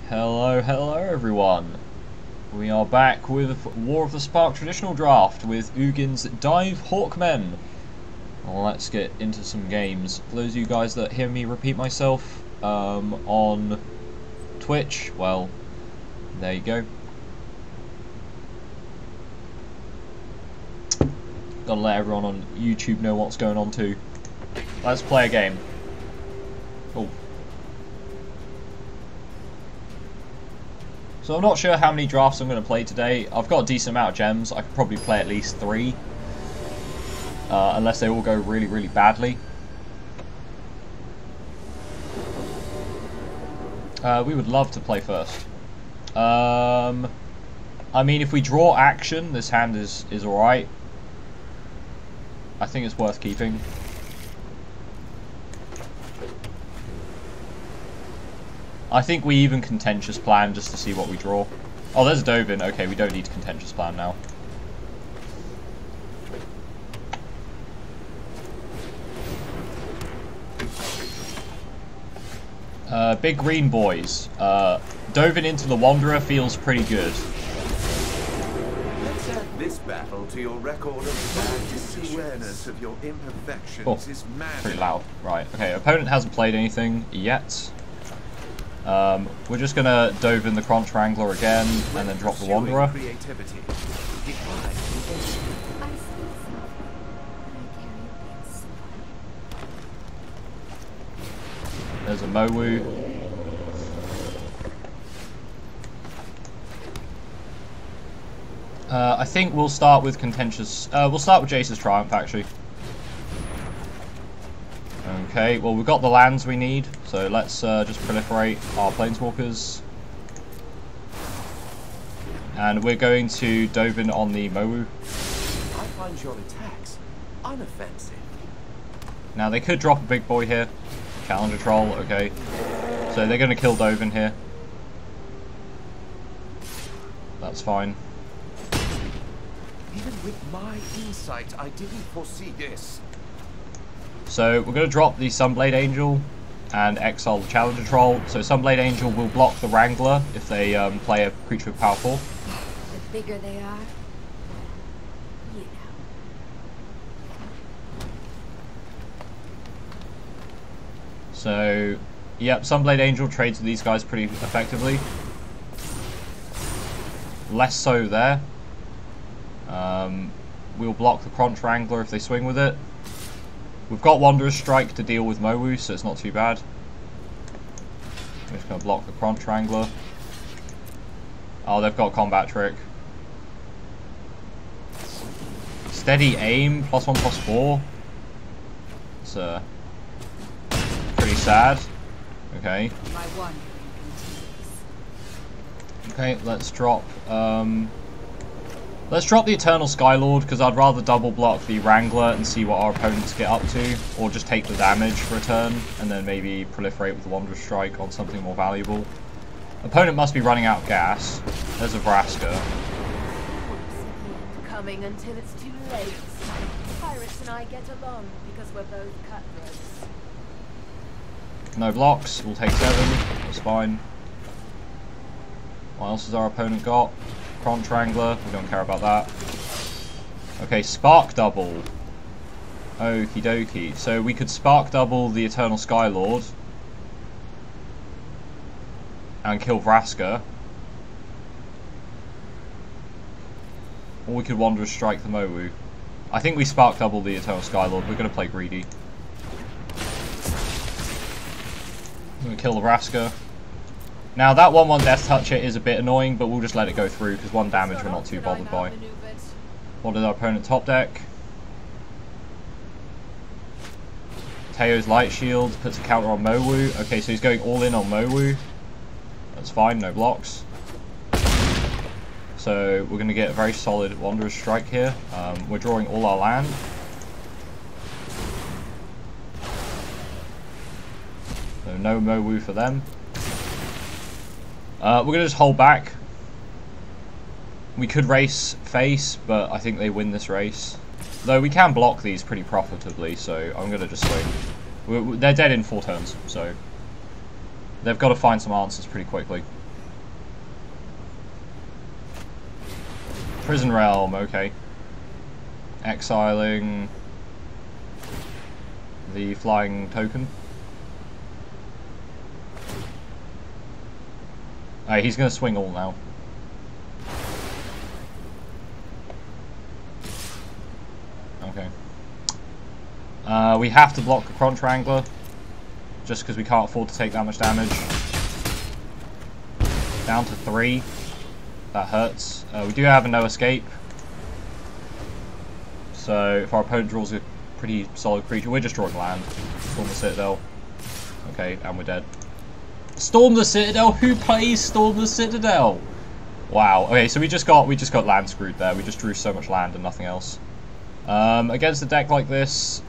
Hello everyone. We are back with War of the Spark traditional draft with Ugin's Dive HAWKMEN. Let's get into some games. For those of you guys that hear me repeat myself on Twitch, well, there you go. Gotta let everyone on YouTube know what's going on too. Let's play a game. Oh. So I'm not sure how many drafts I'm going to play today. I've got a decent amount of gems. I could probably play at least 3. Unless they all go really, really badly. We would love to play first. I mean, if we draw action, this hand is alright. I think it's worth keeping. I think we even contentious plan just to see what we draw. Oh, there's a Dovin. Okay, we don't need to contentious plan now. Big green boys. Dovin into the Wanderer feels pretty good. Let's add this battle to your record of practice. Awareness of your imperfections is mad. Pretty loud. Right. Okay. Opponent hasn't played anything yet. We're just gonna Dovin the Crunch Wrangler again, and then drop the Wanderer. There's a Mowu. I think we'll start with contentious. We'll start with Jace's Triumph actually. Okay, well we've got the lands we need, so let's just proliferate our Planeswalkers. And we're going to Dovin on the Mowu. I find your attacks unoffensive. Now they could drop a big boy here. Challenger Troll, okay. So they're going to kill Dovin here. That's fine. Even with my insight, I didn't foresee this. So we're going to drop the Sunblade Angel and exile the Challenger Troll. So Sunblade Angel will block the Wrangler if they play a creature with power 4. The bigger they are, you know. So, yep, Sunblade Angel trades with these guys pretty effectively. Less so there. We'll block the Crunch Wrangler if they swing with it. We've got Wanderer's Strike to deal with Mowu, so it's not too bad. I'm just going to block the Crunch Wrangler. Oh, they've got Combat Trick. Steady Aim, +1/+4. It's pretty sad. Okay. Okay, let's drop... let's drop the Eternal Skylord, because I'd rather double block the Wrangler and see what our opponents get up to, or just take the damage for a turn, and then maybe proliferate with the Wanderer's Strike on something more valuable. Opponent must be running out of gas. There's a Vraska. Coming until it's too late. Pirates and I get along because we're both cutthroats. No blocks, we'll take 7, that's fine. What else has our opponent got? Crunch Wrangler, we don't care about that. Okay, Spark Double. Okie dokie. So we could Spark Double the Eternal Skylord and kill Vraska. Or we could Wanderer's Strike the Mowu. I think we Spark Double the Eternal Skylord. We're going to play greedy. I'm going to kill the Vraska. Now that 1/1 Death Toucher is a bit annoying, but we'll just let it go through because 1 damage we're not too bothered by. What did our opponent top deck? Teo's Light Shield puts a counter on Mowu. Okay, so he's going all in on Mowu. That's fine, no blocks. So we're going to get a very solid Wanderer's Strike here. We're drawing all our land. So no Mowu for them. We're going to just hold back. We could race face, but I think they win this race. Though we can block these pretty profitably, so I'm going to just swing. They're dead in 4 turns, so they've got to find some answers pretty quickly. Prison Realm, okay. Exiling the flying token. Alright, he's gonna swing all now. Okay. We have to block the Crunch Wrangler, just because we can't afford to take that much damage. Down to 3. That hurts. We do have a no escape. So if our opponent draws a pretty solid creature, we're just drawing land. Storm the Citadel. Okay, and we're dead. Storm the Citadel? Who plays Storm the Citadel? Wow. Okay, so we just got land screwed there. We just drew so much land and nothing else. Against a deck like this,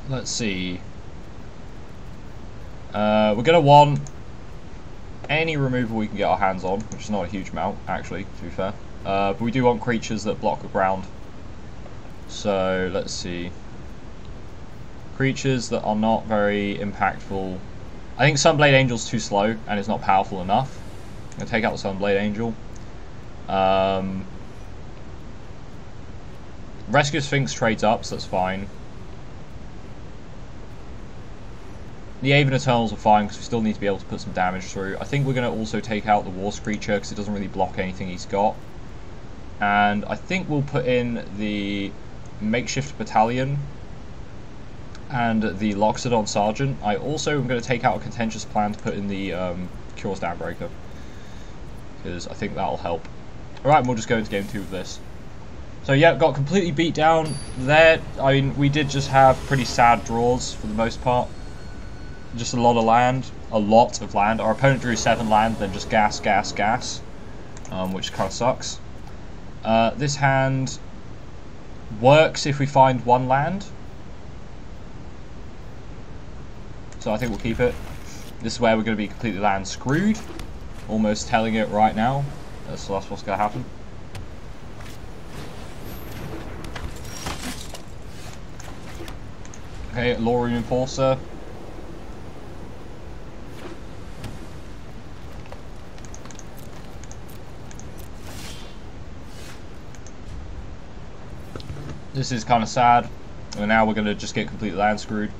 let's see. We're gonna want any removal we can get our hands on, which is not a huge amount, actually, to be fair. But we do want creatures that block the ground. So, let's see. Creatures that are not very impactful. I think Sunblade Angel's too slow, and it's not powerful enough. I'm going to take out the Sunblade Angel. Rescue Sphinx trades up, so that's fine. The Aven Eternals are fine, because we still need to be able to put some damage through. I think we're going to also take out the War Screecher, because it doesn't really block anything he's got. And I think we'll put in the Makeshift Battalion and the Loxodon Sergeant. I also am going to take out a contentious plan to put in the Cures Downbreaker, because I think that'll help. Alright, we'll just go into game 2 with this. So yeah, got completely beat down there. I mean, we did just have pretty sad draws for the most part. Just a lot of land. Our opponent drew 7 land, then just gas, which kind of sucks. This hand works if we find 1 land. So I think we'll keep it. This is where we're going to be completely land screwed. Almost telling it right now. That's what's going to happen. Okay, Lorien Enforcer. This is kind of sad. And now we're going to just get completely land screwed.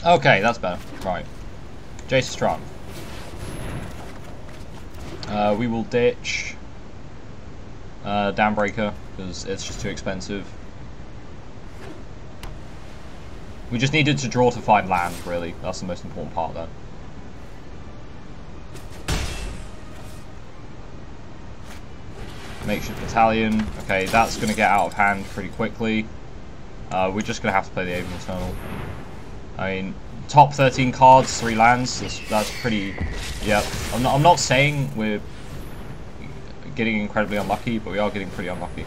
Okay, that's better. Right. Jace's Tron. We will ditch Downbreaker, because it's just too expensive. We just needed to draw to find land, really. That's the most important part there. Makeshift Battalion. Okay, that's going to get out of hand pretty quickly. We're just going to have to play the Aven Eternal. I mean, top 13 cards, 3 lands. That's pretty. Yeah, I'm not saying we're getting incredibly unlucky, but we are getting pretty unlucky.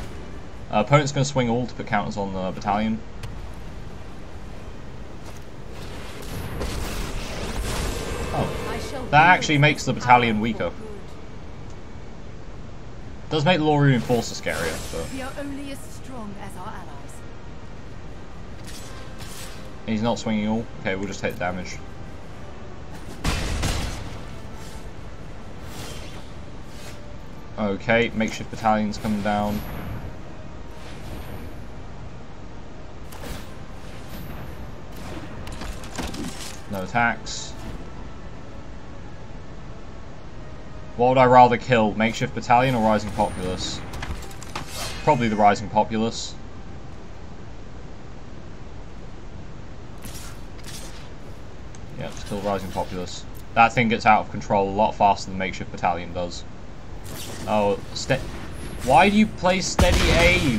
Opponent's going to swing all to put counters on the battalion. Oh, that actually makes the battalion weaker. Does make the Lorien Enforcer scarier, but... We are only as strong as our allies. He's not swinging all. Okay, we'll just take the damage. Okay, Makeshift Battalion's coming down. No attacks. What would I rather kill, Makeshift Battalion or Rising Populace? Probably the Rising Populace. Yeah, still Rising Populace. That thing gets out of control a lot faster than Makeshift Battalion does. Oh, why do you play Steady Aim?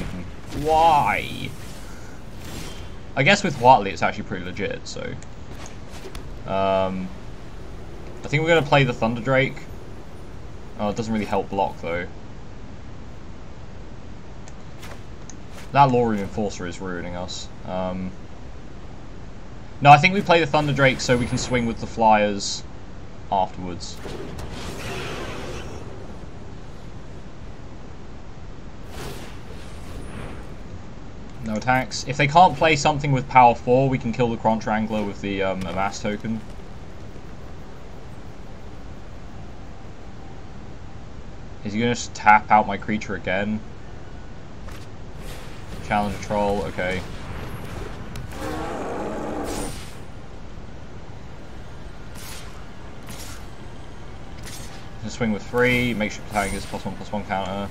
Why? I guess with Watley it's actually pretty legit, so... I think we're going to play the Thunder Drake. Oh, it doesn't really help block, though. That Lorien Enforcer is ruining us. No, I think we play the Thunder Drake so we can swing with the Flyers afterwards. No No attacks. If they can't play something with power 4, we can kill the Crunch Wrangler with the amass token. Is he going to just tap out my creature again? Challenger Troll, okay. Swing with 3, make sure attacking is +1/+1 counter.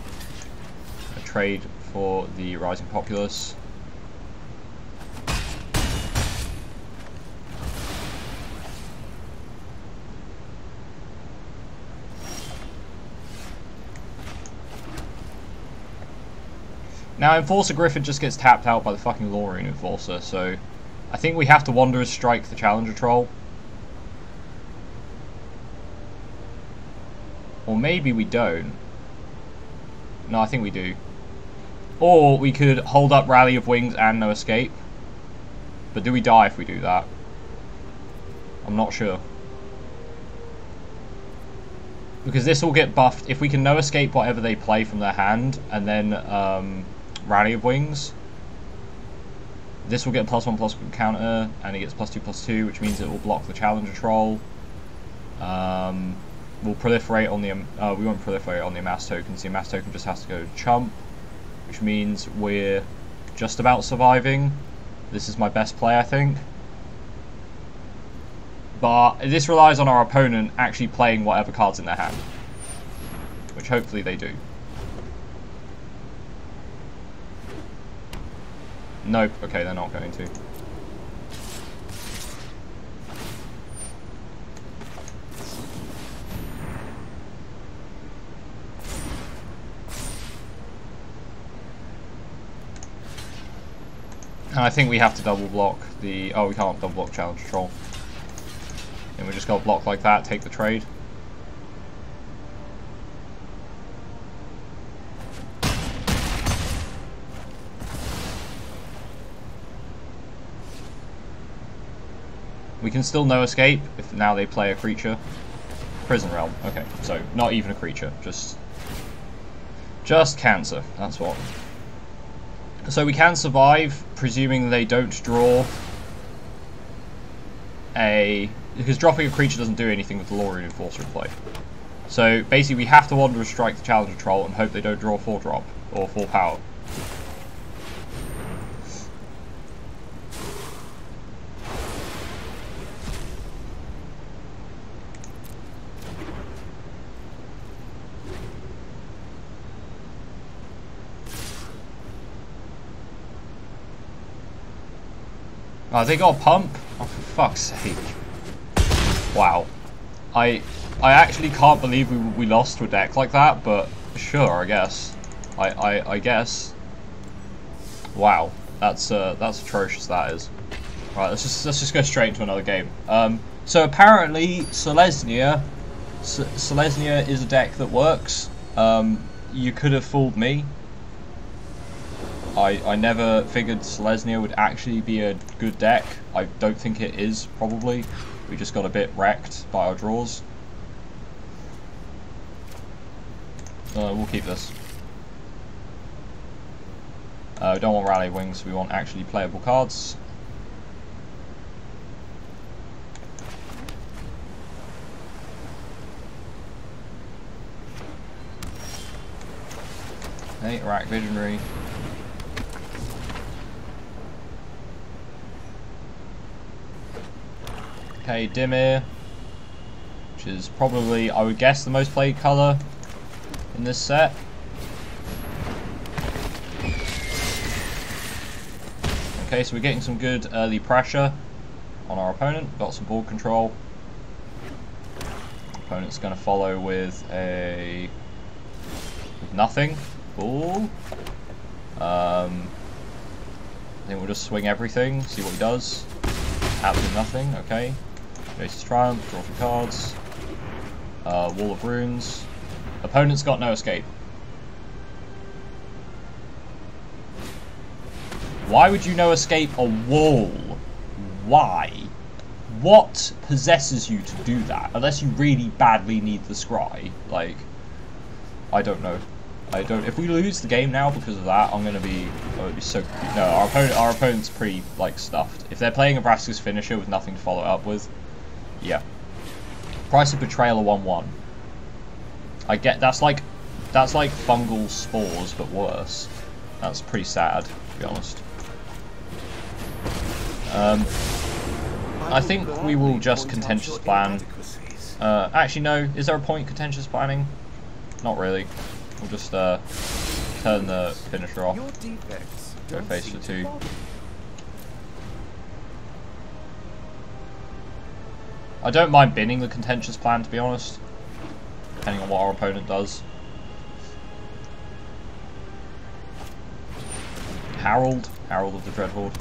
A trade for the Rising Populace. Now Enforcer Griffin just gets tapped out by the fucking Lorien Enforcer, so I think we have to Wanderer's Strike the Challenger Troll. Or maybe we don't. No, I think we do. Or we could hold up Rally of Wings and No Escape. But do we die if we do that? I'm not sure. Because this will get buffed. If we can No Escape whatever they play from their hand, and then Rally of Wings, this will get +1/+1 counter, and it gets +2/+2, which means it will block the Challenger Troll. We'll proliferate on the we won't proliferate on the amass tokens. The amass token just has to go chump, which means we're just about surviving. This is my best play, I think. But this relies on our opponent actually playing whatever cards in their hand, which hopefully they do. Nope. Okay, they're not going to. And I think we have to double block the... Oh, we can't double block Challenger Troll. And we just got to block like that, take the trade. We can still No Escape if now they play a creature. Prison Realm. Okay, so not even a creature, just cancer. That's what. So we can survive, presuming they don't draw a... Because dropping a creature doesn't do anything with the Lorien Enforcer in play. So basically we have to Wanderer's Strike the Challenger Troll and hope they don't draw 4-drop or 4 power. Oh, they got a pump? Oh, for fuck's sake. Wow. I actually can't believe we lost to a deck like that, but sure, I guess. I guess. Wow. That's atrocious, that is. Right, let's just go straight into another game. So apparently Selesnya is a deck that works. You could have fooled me. I never figured Selesnya would actually be a good deck. I don't think it is, probably. We just got a bit wrecked by our draws. We'll keep this. We don't want Rally Wings, we want actually playable cards. Okay, Rack Visionary. Okay, Dimir, which is probably, I would guess, the most played colour in this set. Okay, so we're getting some good early pressure on our opponent. Got some board control. Opponent's going to follow with nothing. Cool. I think we'll just swing everything, see what he does. Absolutely nothing, okay. Jace's Triumph, draw 3 cards. Wall of Runes. Opponent's got No Escape. Why would you No Escape a wall? Why? What possesses you to do that? Unless you really badly need the scry. Like, I don't know. I don't. If we lose the game now because of that, I'm gonna be. Oh, it'd be so. No, our opponent's pretty like stuffed. If they're playing a Vraska's finisher with nothing to follow it up with, yeah. Price of Betrayal a 1/1. I get that's like fungal spores but worse. That's pretty sad, to be honest. I think we will just contentious plan. Actually, no. Is there a point contentious planning? Not really. We'll just turn the finisher off. Go face for 2. I don't mind binning the contentious plan, to be honest, depending on what our opponent does. Herald of the Dreadhorde.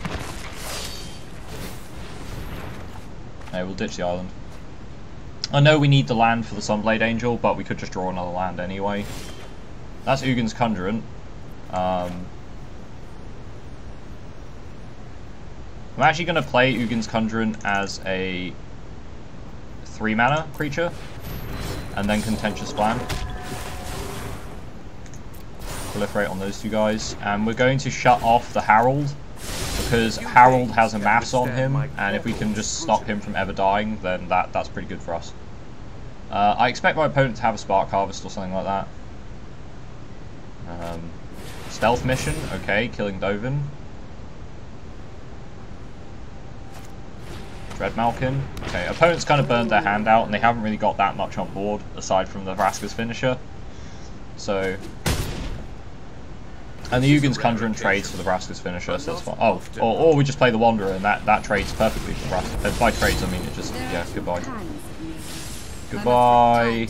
Okay, we'll ditch the island. I know we need the land for the Sunblade Angel, but we could just draw another land anyway. That's Ugin's Conjurant. I'm actually going to play Ugin's Conjurant as a 3-mana creature, and then Contentious Plan. Proliferate on those 2 guys, and we're going to shut off the Herald, because Harold has a mass on him, and if we can just stop him from ever dying, then that's pretty good for us. I expect my opponent to have a Spark Harvest or something like that. Stealth Mission, okay, killing Dovin. Dreadmalkin, okay, opponent's kind of burned their hand out, and they haven't really got that much on board, aside from the Vraska's finisher. So... And the Ugin's Conjurant trades for the Vraska's finisher, so that's fine. Oh, or we just play the Wanderer, and that trades perfectly for Vraska. By trades, I mean it just, yeah, goodbye. Goodbye.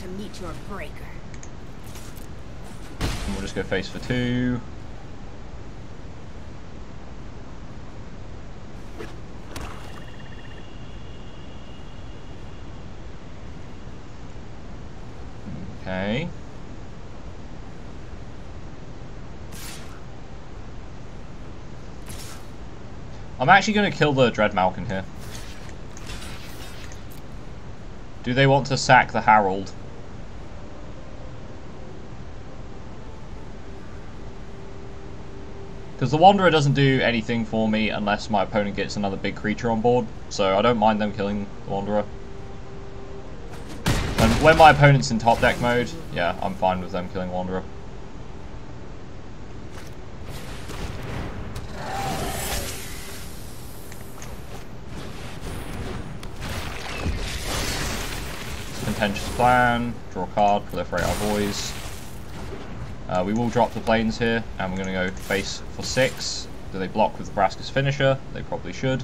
And we'll just go face for 2. Okay. I'm actually going to kill the Dreadmalkin here. Do they want to sack the Herald? Because the Wanderer doesn't do anything for me unless my opponent gets another big creature on board, so I don't mind them killing the Wanderer. And when my opponent's in top deck mode, yeah, I'm fine with them killing Wanderer. Contentious Plan, draw a card, proliferate our boys. We will drop the planes here, and we're going to go face for 6. Do they block with the Vraska's finisher? They probably should.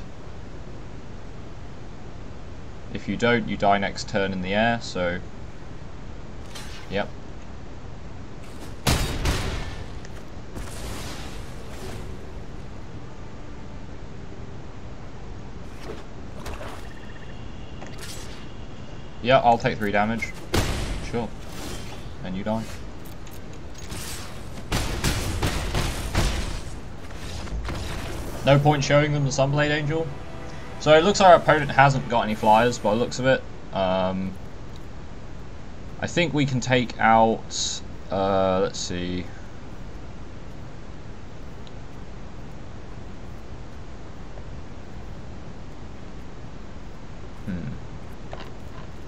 If you don't, you die next turn in the air, so... Yep. Yeah, I'll take 3 damage. Sure. And you die. No point showing them the Sunblade Angel. So it looks like our opponent hasn't got any flyers by the looks of it. I think we can take out... let's see...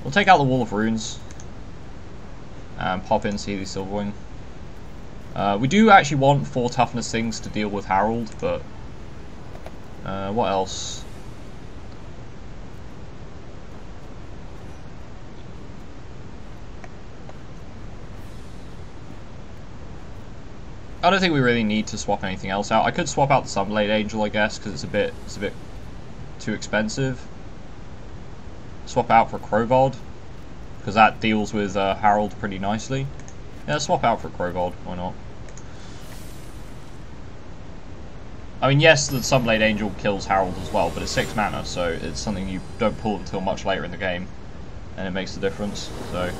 We'll take out the Wall of Runes and pop in Sealy Silverwing. We do actually want 4 toughness things to deal with Harold, but what else? I don't think we really need to swap anything else out. I could swap out the Sunblade Angel, I guess, because it's a bit too expensive. Swap out for Crowvod, because that deals with Harold pretty nicely. Yeah, swap out for Crowvod, why not? I mean, yes, the Sunblade Angel kills Harold as well, but it's 6 mana, so it's something you don't pull until much later in the game, and it makes the difference, so...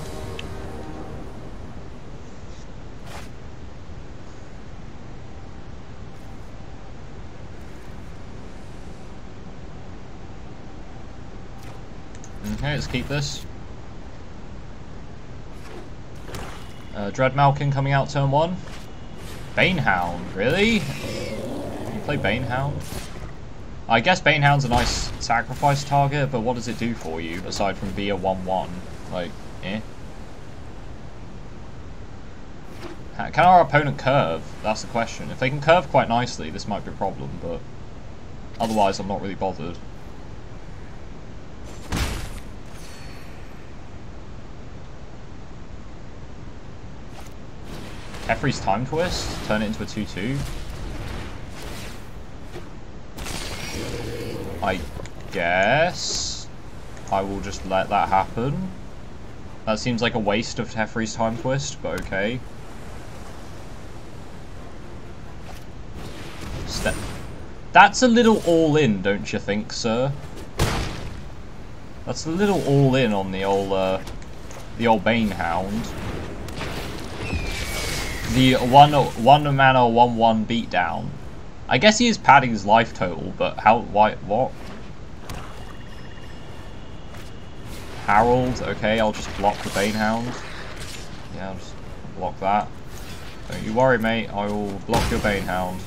Okay, let's keep this. Dreadmalkin coming out turn 1. Banehound, really? You play Banehound? I guess Banehound's a nice sacrifice target, but what does it do for you, aside from be a 1-1? Like, eh? Can our opponent curve? That's the question. If they can curve quite nicely, this might be a problem, but otherwise I'm not really bothered. Teferi's Time Twist? Turn it into a 2-2? I guess I will just let that happen. That seems like a waste of Teferi's Time Twist, but okay. That's a little all-in, don't you think, sir? That's a little all-in on the old Banehound. The one mana 1/1 beatdown. I guess he is padding his life total, but how? Why? What? Harold. Okay, I'll just block the Banehound. Yeah, I'll just block that. Don't you worry, mate. I will block your Banehound.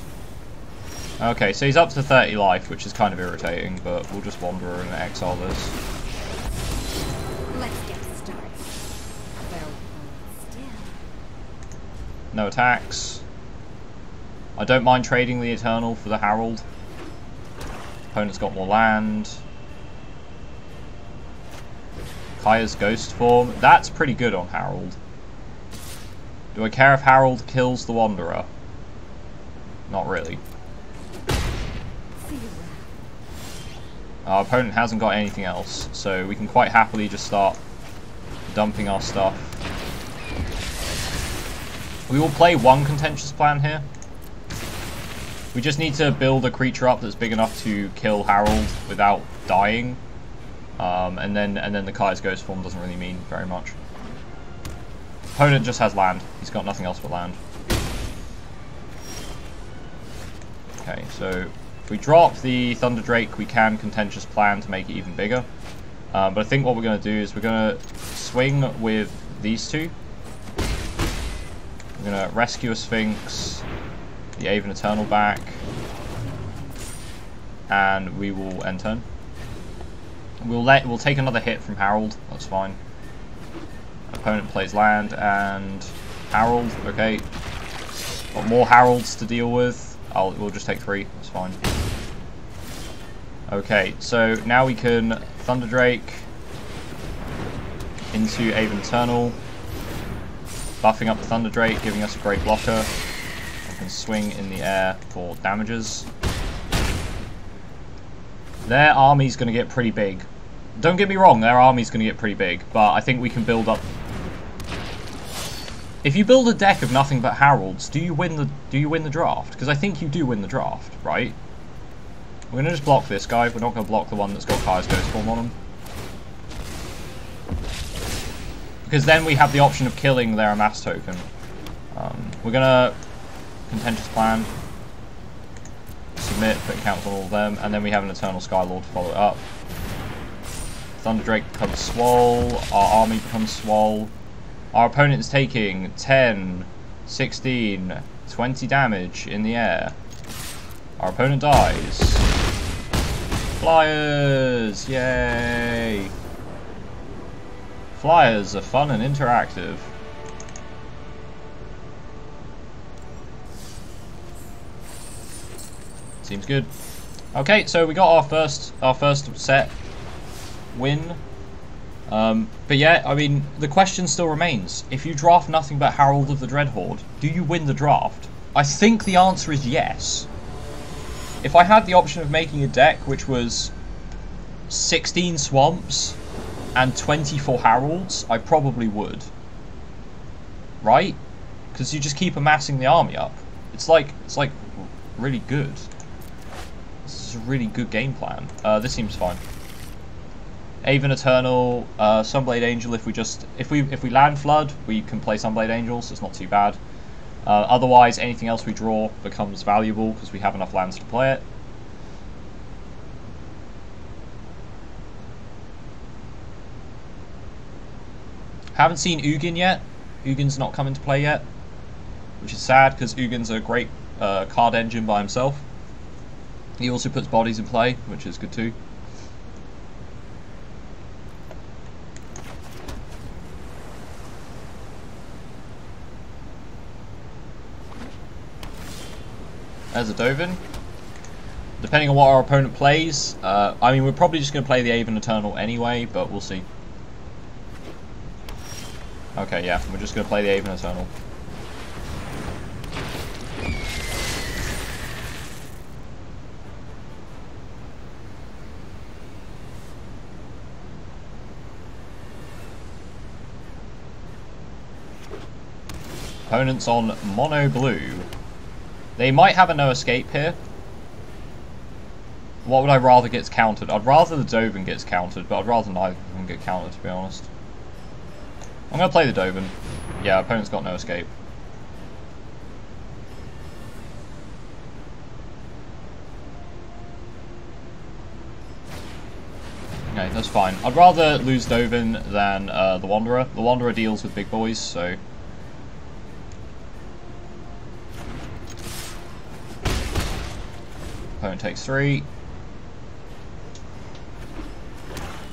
Okay, so he's up to 30 life, which is kind of irritating, but we'll just wander and exile this. Let's get started. Well, still. No attacks. I don't mind trading the Eternal for the Harold. Opponent's got more land. Kaya's Ghost Form. That's pretty good on Harold. Do I care if Harold kills the Wanderer? Not really. Our opponent hasn't got anything else, so we can quite happily just start dumping our stuff. We will play one contentious plan here. We just need to build a creature up that's big enough to kill Harold without dying. And then the Kaya's Ghost Form doesn't really mean very much. Opponent just has land. He's got nothing else but land. Okay, so if we drop the Thunder Drake, we can contentious plan to make it even bigger. But I think what we're going to do is we're going to swing with these two. We're going to rescue a Sphinx, the Aven Eternal back, and we will end turn. We'll take another hit from Harold. That's fine. Opponent plays land and Harold. Okay, got more Harolds to deal with. We'll just take 3. That's fine. Okay, so now we can Thunder Drake into Aven Eternal, buffing up the Thunder Drake, giving us a great blocker. I can swing in the air for damages. Their army's going to get pretty big. Don't get me wrong, their army's going to get pretty big, but I think we can build up. If you build a deck of nothing but Harolds, do you win the draft? Because I think you do win the draft, right? We're going to just block this guy. We're not going to block the one that's got Kaya's Ghost Form on him. Because then we have the option of killing their Amass token. We're going to contentious plan. Submit, put counts on all of them, and then we have an Eternal Skylord to follow it up. Thunder Drake becomes swole, our army becomes swole. Our opponent is taking 10, 16, 20 damage in the air. Our opponent dies. Flyers! Yay! Flyers are fun and interactive. Seems good. Okay, so we got our first set win. But yeah, I mean, the question still remains. If you draft nothing but Harold of the Dreadhorde, do you win the draft? I think the answer is yes. If I had the option of making a deck which was 16 Swamps and 24 Harolds, I probably would. Right? Because you just keep amassing the army up. It's like really good. This is a really good game plan. This seems fine. Aven Eternal, Sunblade Angel. If we land Flood, we can play Sunblade Angel, so it's not too bad. Otherwise, anything else we draw becomes valuable because we have enough lands to play it. Haven't seen Ugin yet. Ugin's not come into play yet. which is sad because Ugin's a great card engine by himself. He also puts bodies in play, which is good too. There's a Dovin. Depending on what our opponent plays, I mean, we're probably just going to play the Aven Eternal anyway, but we'll see. Okay, yeah, we're just going to play the Aven Eternal. Opponents on mono blue. They might have a no escape here. What would I rather gets countered? I'd rather the Dovin gets countered, but I'd rather neither of them get countered, to be honest. I'm going to play the Dovin. Yeah, opponent's got no escape. Okay, that's fine. I'd rather lose Dovin than the Wanderer. The Wanderer deals with big boys, so... Opponent takes 3.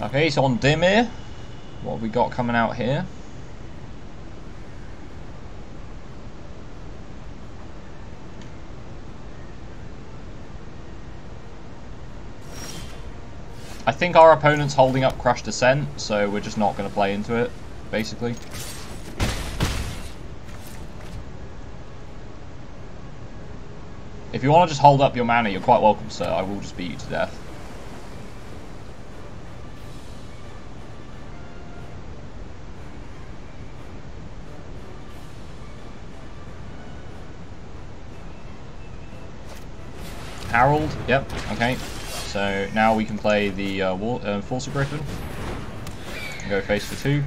Okay, so on Dimir, what have we got coming out here? I think our opponent's holding up Crush Descent, so we're just not going to play into it, basically. If you want to just hold up your mana, you're quite welcome, sir. I will just beat you to death. Harold, yep, okay. So now we can play the Forcer Griffin. And go face for 2.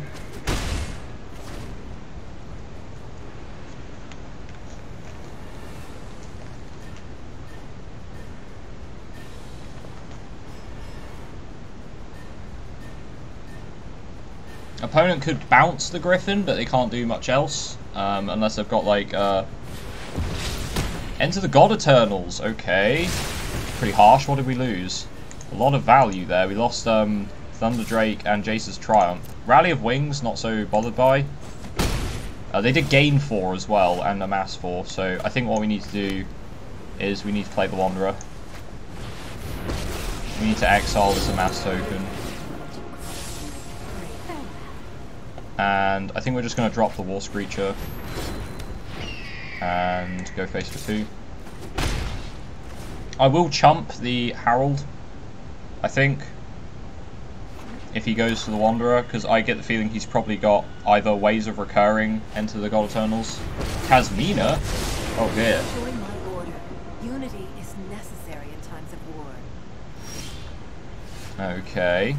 Opponent could bounce the Griffin, but they can't do much else, unless they've got like Enter the God Eternals. Okay, pretty harsh. What did we lose? A lot of value there. We lost Thunder Drake and Jace's Triumph. Rally of Wings, not so bothered by. They did gain 4 as well and amass 4. So I think what we need to do is we need to play the Wanderer. We need to exile this amass token. And I think we're just going to drop the War Screecher and go face for 2. I will chump the Harold, I think, if he goes to the Wanderer, because I get the feeling he's probably got either Ways of Recurring, Enter the God Eternals, Kasmina. Oh dear. Join my order. Unity is necessary in times of war. Okay.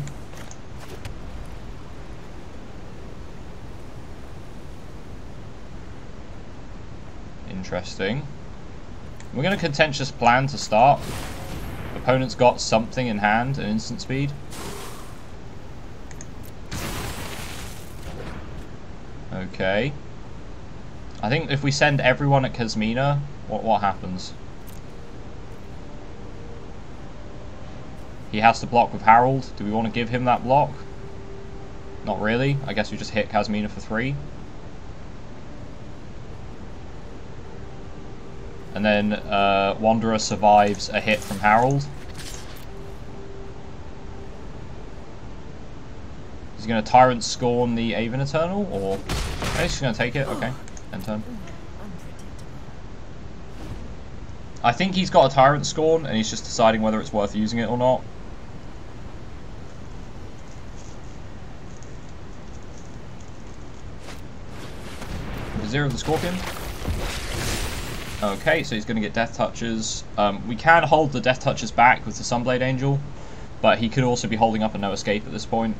Interesting. We're going to contentious plan to start. Opponent's got something in hand, an instant speed. Okay. I think if we send everyone at Kasmina, what happens? He has to block with Harold. Do we want to give him that block? Not really. I guess we just hit Kasmina for 3. And then Wanderer survives a hit from Harold. Is he going to Tyrant Scorn the Aven Eternal? Or... Okay, he's just going to take it. Okay, end turn. I think he's got a Tyrant Scorn and he's just deciding whether it's worth using it or not. Zero of the Scorpion. Okay, so he's going to get Death Touches. We can hold the Death Touches back with the Sunblade Angel, but he could also be holding up a no escape at this point.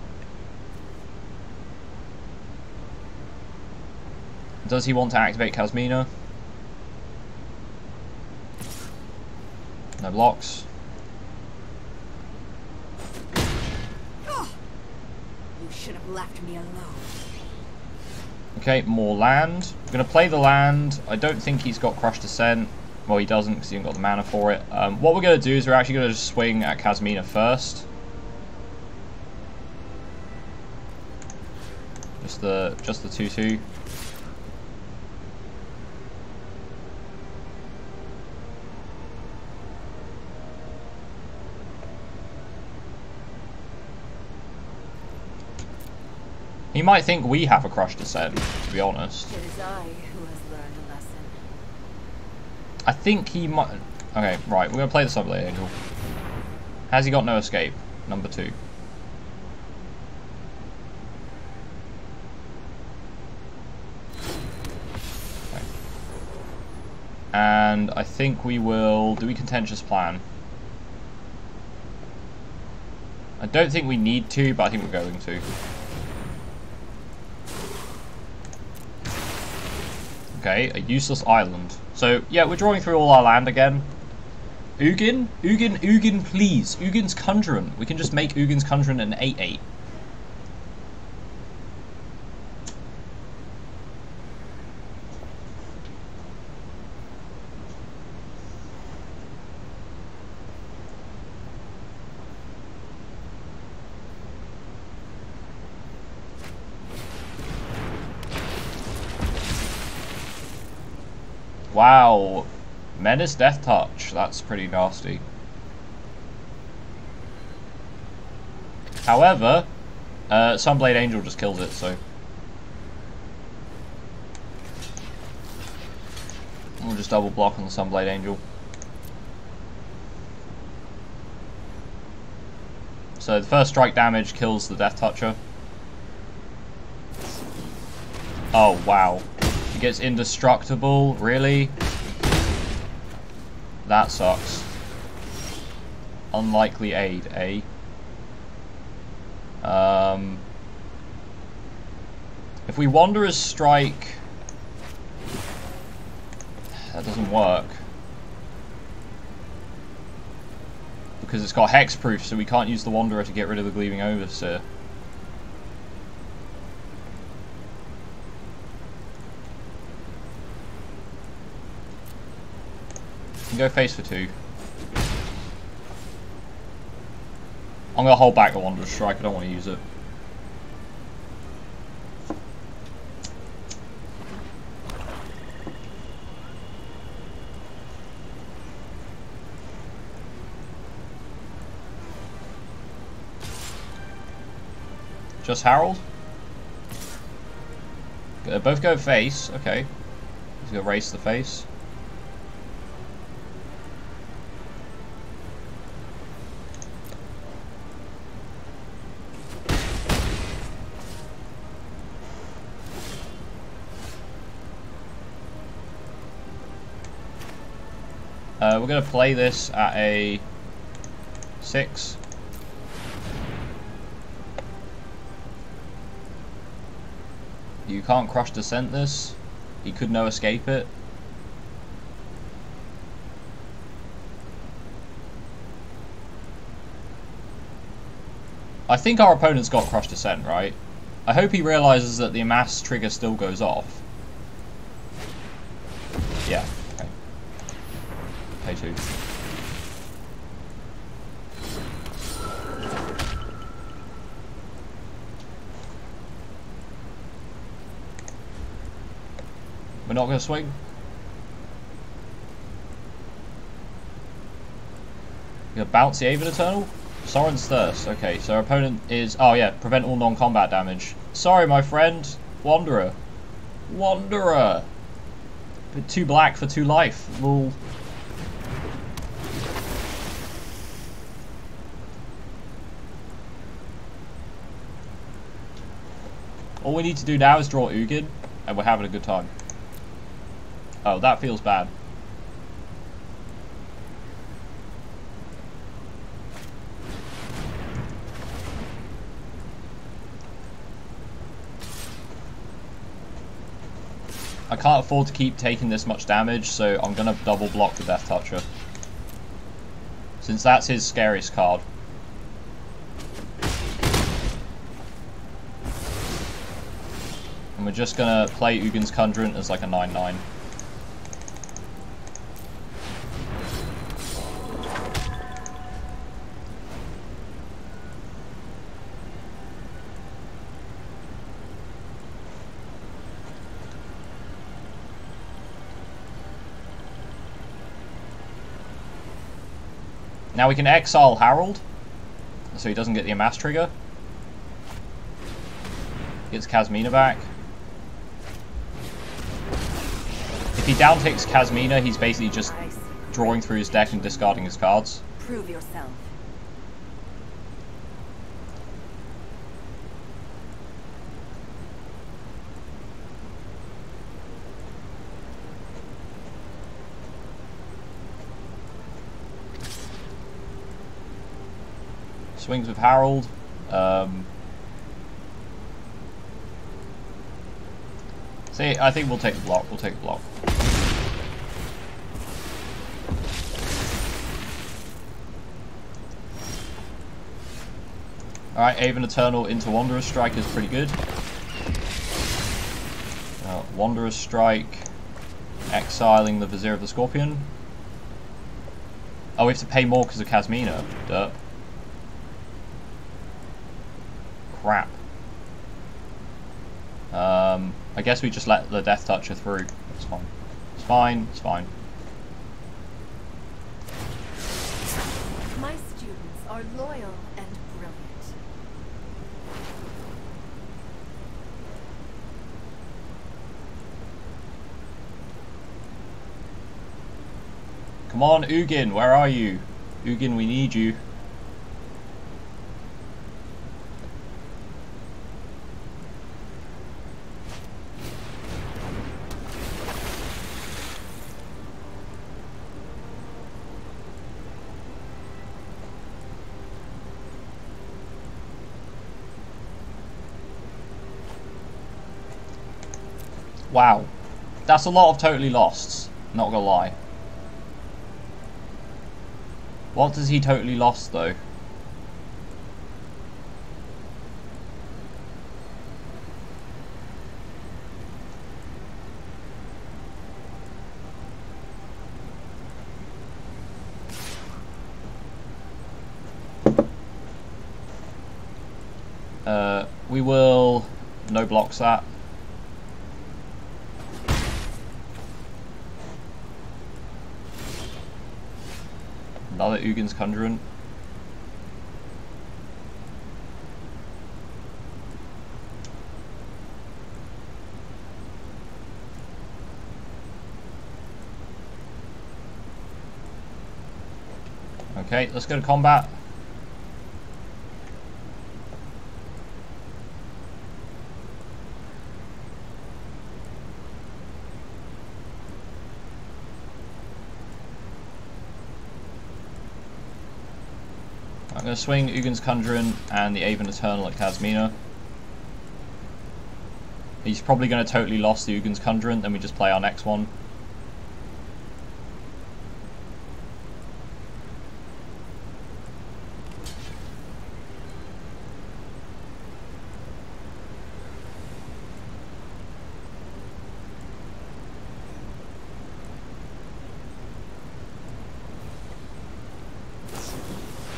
Does he want to activate Kasmina? No blocks. You should have left me alone. Okay, more land. We're going to play the land. I don't think he's got Crush Descent. Well, he doesn't because he hasn't got the mana for it. What we're going to do is we're actually going to just swing at Kazmina first. Just the 2/2. He might think we have a Crush Descent, to be honest. It is I who has learned a lesson. I think he might... Okay, right, we're going to play the Sunblade Angel. Has he got no escape? Number 2. Okay. And I think we will... Do we Contentious Plan? I don't think we need to, but I think we're going to. Okay, a useless island. So, yeah, we're drawing through all our land again. Ugin? Ugin, please. Ugin's Conjurant. We can just make Ugin's Conjurant an 8/8. Wow, Menace Death Touch, that's pretty nasty. However, Sunblade Angel just kills it, so... We'll just double block on the Sunblade Angel. So the first strike damage kills the Death Toucher. Oh, wow. He gets indestructible, really? That sucks. Unlikely aid, eh? If we Wanderer's Strike... That doesn't work. Because it's got hexproof, so we can't use the Wanderer to get rid of the Gleaming Overseer. Go face for 2. I'm gonna hold back the Wanderer's Strike, I don't want to use it. Just Harold? Both go face, okay. He's gonna race the face. We're going to play this at a 6. You can't Crush Descent this. He could no escape it. I think our opponent's got Crush Descent, right? I hope he realizes that the Amass trigger still goes off. Yeah. Pay 2. We're not going to swing. You're going to bounce the Aven Eternal? Soren's Thirst. Okay, so our opponent is... Oh yeah, prevent all non-combat damage. Sorry, my friend. Wanderer. Wanderer! But 2 black for 2 life. We'll... All we need to do now is draw Ugin, and we're having a good time. Oh, that feels bad. I can't afford to keep taking this much damage, so I'm going to double block the Death Toucher. Since that's his scariest card. And And we're just gonna play Ugin's Conjurant as like a 9/9. Now we can exile Harold, so he doesn't get the Amass trigger. Gets Kasmina back. If he down ticks Kasmina, he's basically just drawing through his deck and discarding his cards. Prove yourself. Swings with Harold. See, I think we'll take the block. We'll take the block. Alright, Aven Eternal into Wanderer's Strike is pretty good. Wanderer's Strike, exiling the Vizier of the Scorpion. Oh, we have to pay more because of Kasmina. Duh. Crap. I guess we just let the Death Toucher through. It's fine. It's fine. It's fine. My students are loyal and brilliant. Come on, Ugin, where are you? Ugin, we need you. Wow, that's a lot of totally losts, not gonna lie. What does he totally lost though? We will no blocks that. Another Ugin's Conjurant. Okay, let's go to combat. I'm going to swing Ugin's Conjurant and the Aven Eternal at Kasmina. He's probably going to totally lost the Ugin's Conjurant, then we just play our next one.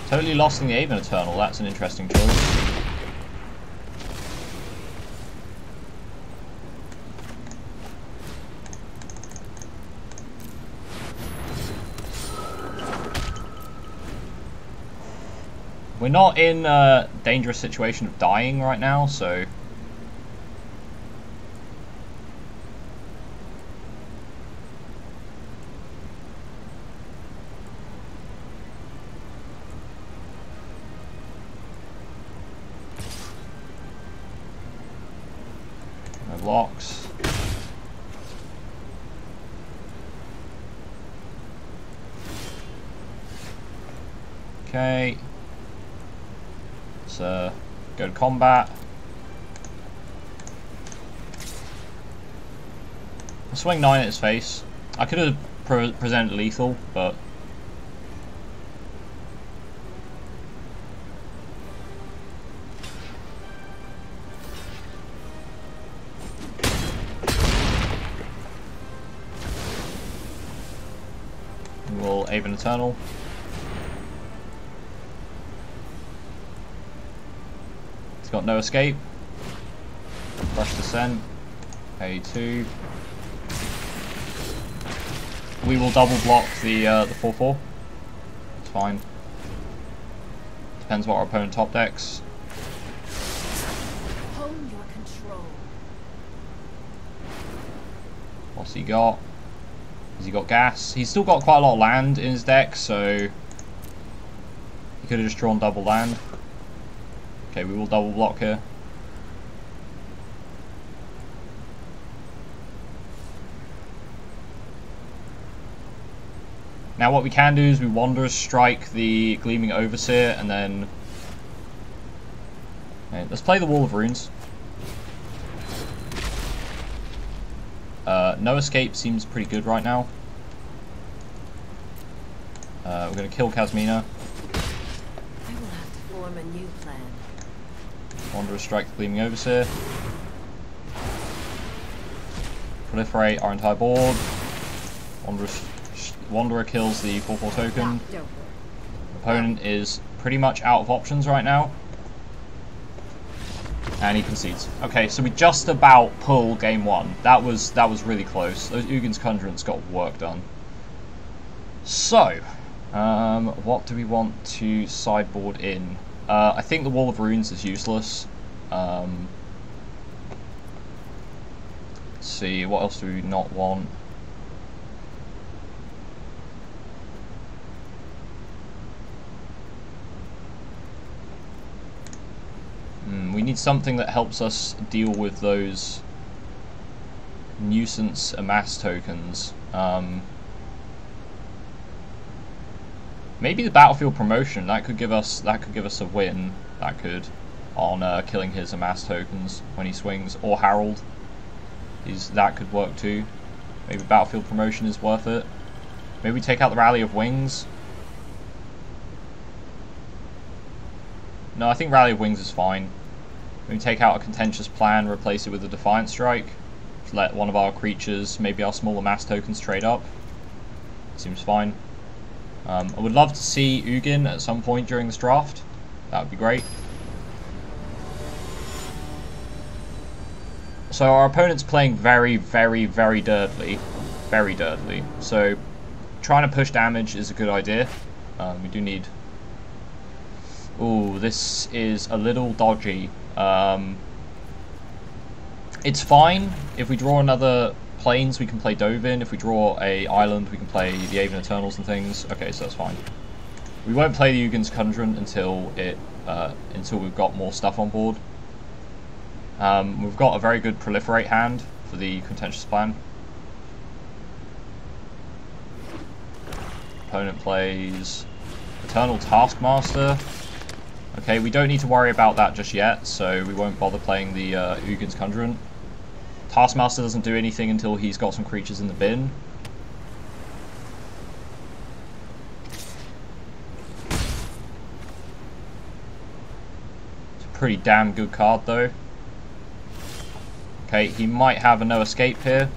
Totally lost in the Aven Eternal, that's an interesting choice. We're not in a dangerous situation of dying right now, so... No blocks. Okay. Let's go to combat. I'll swing 9 at his face. I could have presented lethal, but... We'll Aven Eternal. He's got no escape. Rush Descent. A2. We will double block the 4/4. It's fine. Depends what our opponent top decks. Hold your control. What's he got? Has he got gas? He's still got quite a lot of land in his deck, so he could have just drawn double land. Okay, we will double block here. Now what we can do is we Wanderer's Strike the Gleaming Overseer, and then... Okay, let's play the Wall of Runes. No Escape seems pretty good right now. We're going to kill Kasmina. I will have to form a new plan. Wanderer's Strike the Gleaming Overseer. Proliferate our entire board. Wanderer kills the 4/4 token. Opponent is pretty much out of options right now. And he concedes. Okay, so we just about pull game 1. That was really close. Those Ugin's Conjurants got work done. So, what do we want to sideboard in? I think the Wall of Runes is useless. Let's see, what else do we not want? We need something that helps us deal with those nuisance amass tokens. Maybe the battlefield promotion, that could give us a win. That could, on killing his amass tokens when he swings, or Herald. That could work too. Maybe battlefield promotion is worth it. Maybe we take out the Rally of Wings. No, I think Rally of Wings is fine. We take out a Contentious Plan, replace it with a Defiant Strike. Let one of our creatures, maybe our smaller mass tokens, trade up. Seems fine. I would love to see Ugin at some point during this draft. That would be great. So our opponent's playing very, very, very dirtily. Very dirtily. So trying to push damage is a good idea. We do need... Ooh, this is a little dodgy. It's fine. If we draw another planes, we can play Dovin. If we draw a island, we can play the Aven Eternals and things. Okay, so that's fine. We won't play the Ugin's Conjurant until we've got more stuff on board. We've got a very good Proliferate hand for the Contentious Plan. Opponent plays Eternal Taskmaster. Okay, we don't need to worry about that just yet, so we won't bother playing the Ugin's Conjurant. Taskmaster doesn't do anything until he's got some creatures in the bin. It's a pretty damn good card though. Okay, he might have a no escape here.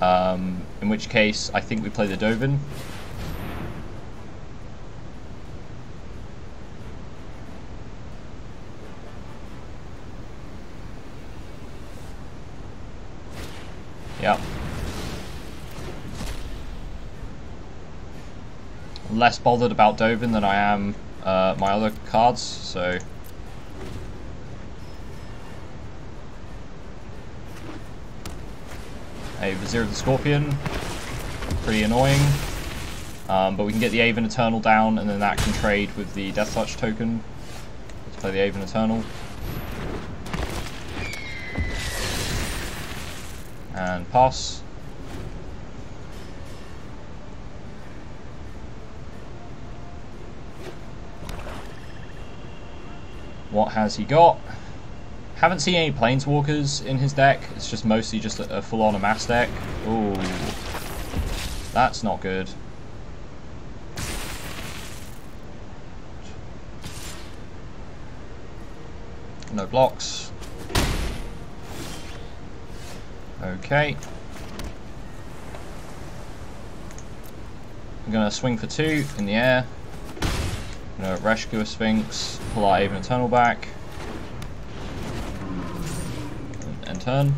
In which case, I think we play the Dovin. Yep. I'm less bothered about Dovin than I am my other cards, so... A Vizier of the Scorpion, pretty annoying, but we can get the Aven Eternal down and then that can trade with the Death Touch token. Let's play the Aven Eternal. And pass. What has he got? Haven't seen any Planeswalkers in his deck. It's just mostly just a full-on amass deck. Ooh, that's not good. No blocks. Okay. I'm going to swing for 2 in the air. I'm going to rescue a Sphinx, pull our Aven Eternal back, and turn.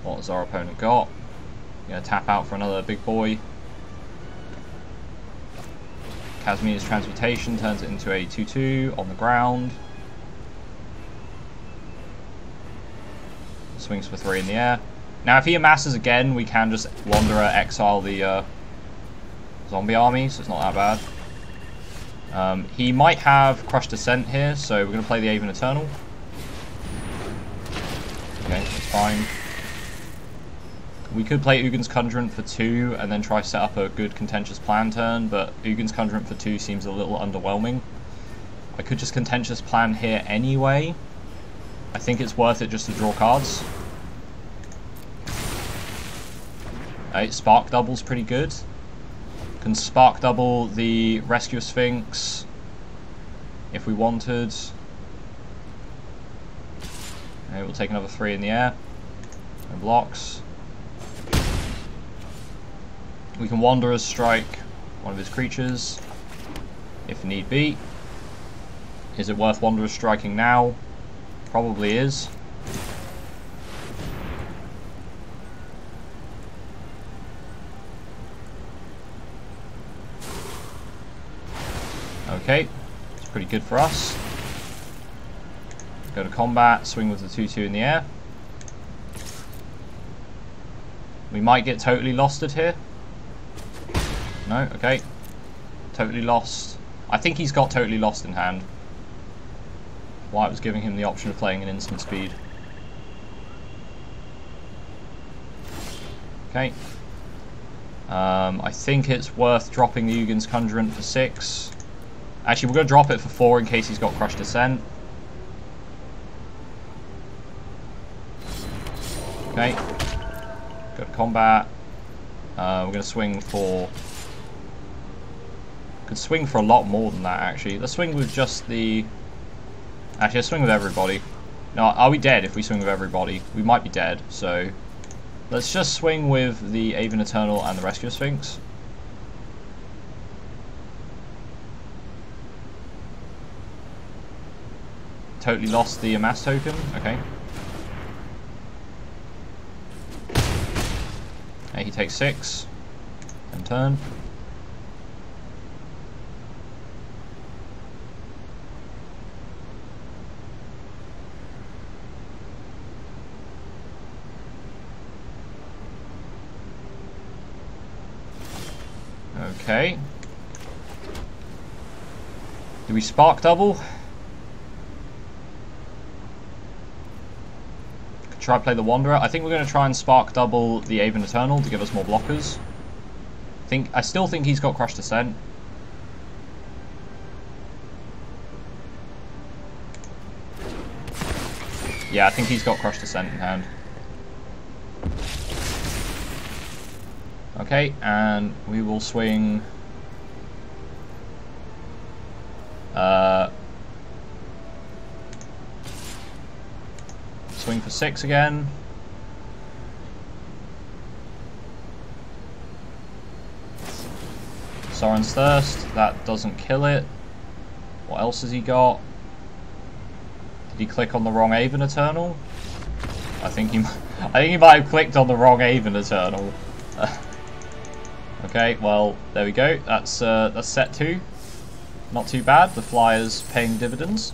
What has our opponent got? I'm going to tap out for another big boy. Casimia's Transmutation turns it into a 2-2 on the ground. Swings for 3 in the air. Now if he amasses again, we can just Wanderer exile the zombie army, so it's not that bad. He might have Crushed Descent here, so we're going to play the Aven Eternal. Okay, that's fine. We could play Ugin's Conjurant for 2 and then try to set up a good Contentious Plan turn, but Ugin's Conjurant for 2 seems a little underwhelming. I could just Contentious Plan here anyway. I think it's worth it just to draw cards. Spark Double's pretty good. Can Spark Double the Rescue Sphinx if we wanted. Okay, we'll take another 3 in the air. No blocks. We can Wanderer's Strike one of his creatures if need be. Is it worth Wanderer's Striking now? Probably is. Okay, it's pretty good for us. Go to combat, swing with the 2-2 in the air. We might get totally losted here. No, okay. Totally lost. I think he's got totally lost in hand. Why it was giving him the option of playing an instant speed. Okay. I think it's worth dropping the Ugin's Conjurant for 6. Actually, we're going to drop it for 4 in case he's got Crushed Descent. Okay. Go to combat. We're going to swing for... Could swing for a lot more than that, actually. Let's swing with just the... Actually, let's swing with everybody. No, are we dead if we swing with everybody? We might be dead, so... Let's just swing with the Aven Eternal and the Rescue Sphinx. Totally lost the Amass token. Okay. Okay, he takes 6. And turn. Okay. Do we Spark Double? Could try to play the Wanderer. I think we're going to try and Spark Double the Aven Eternal to give us more blockers. I still think he's got Crushed Descent. Yeah, I think he's got Crushed Descent in hand. Okay, and we will swing swing for 6 again. Soren's Thirst, that doesn't kill it. What else has he got? Did he click on the wrong Aven Eternal? I think he might have clicked on the wrong Aven Eternal. Okay, well, there we go. That's set 2. Not too bad. The Flyer's paying dividends.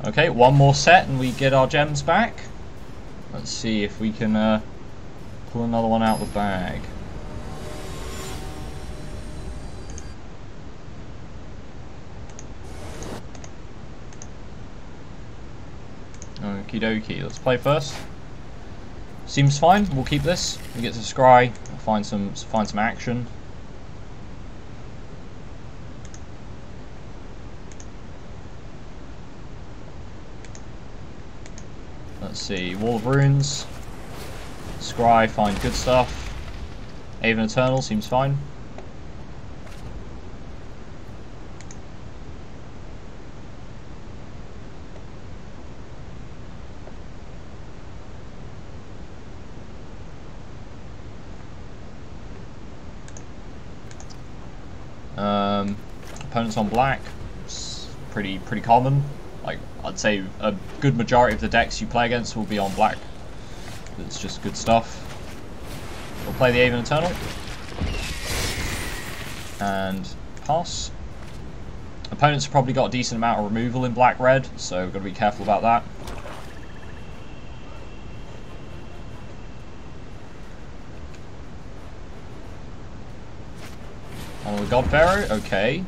Okay, one more set and we get our gems back. Let's see if we can pull another one out of the bag. Okie dokie, let's play first. Seems fine, we'll keep this. We get to scry, find some action. Let's see, Wall of Runes. Scry, find good stuff. Aven Eternal seems fine. Opponents on black, it's pretty common. Like, I'd say a good majority of the decks you play against will be on black. It's just good stuff. We'll play the Aven Eternal. And pass. Opponents have probably got a decent amount of removal in black-red, so we've got to be careful about that. On the God Pharaoh, okay.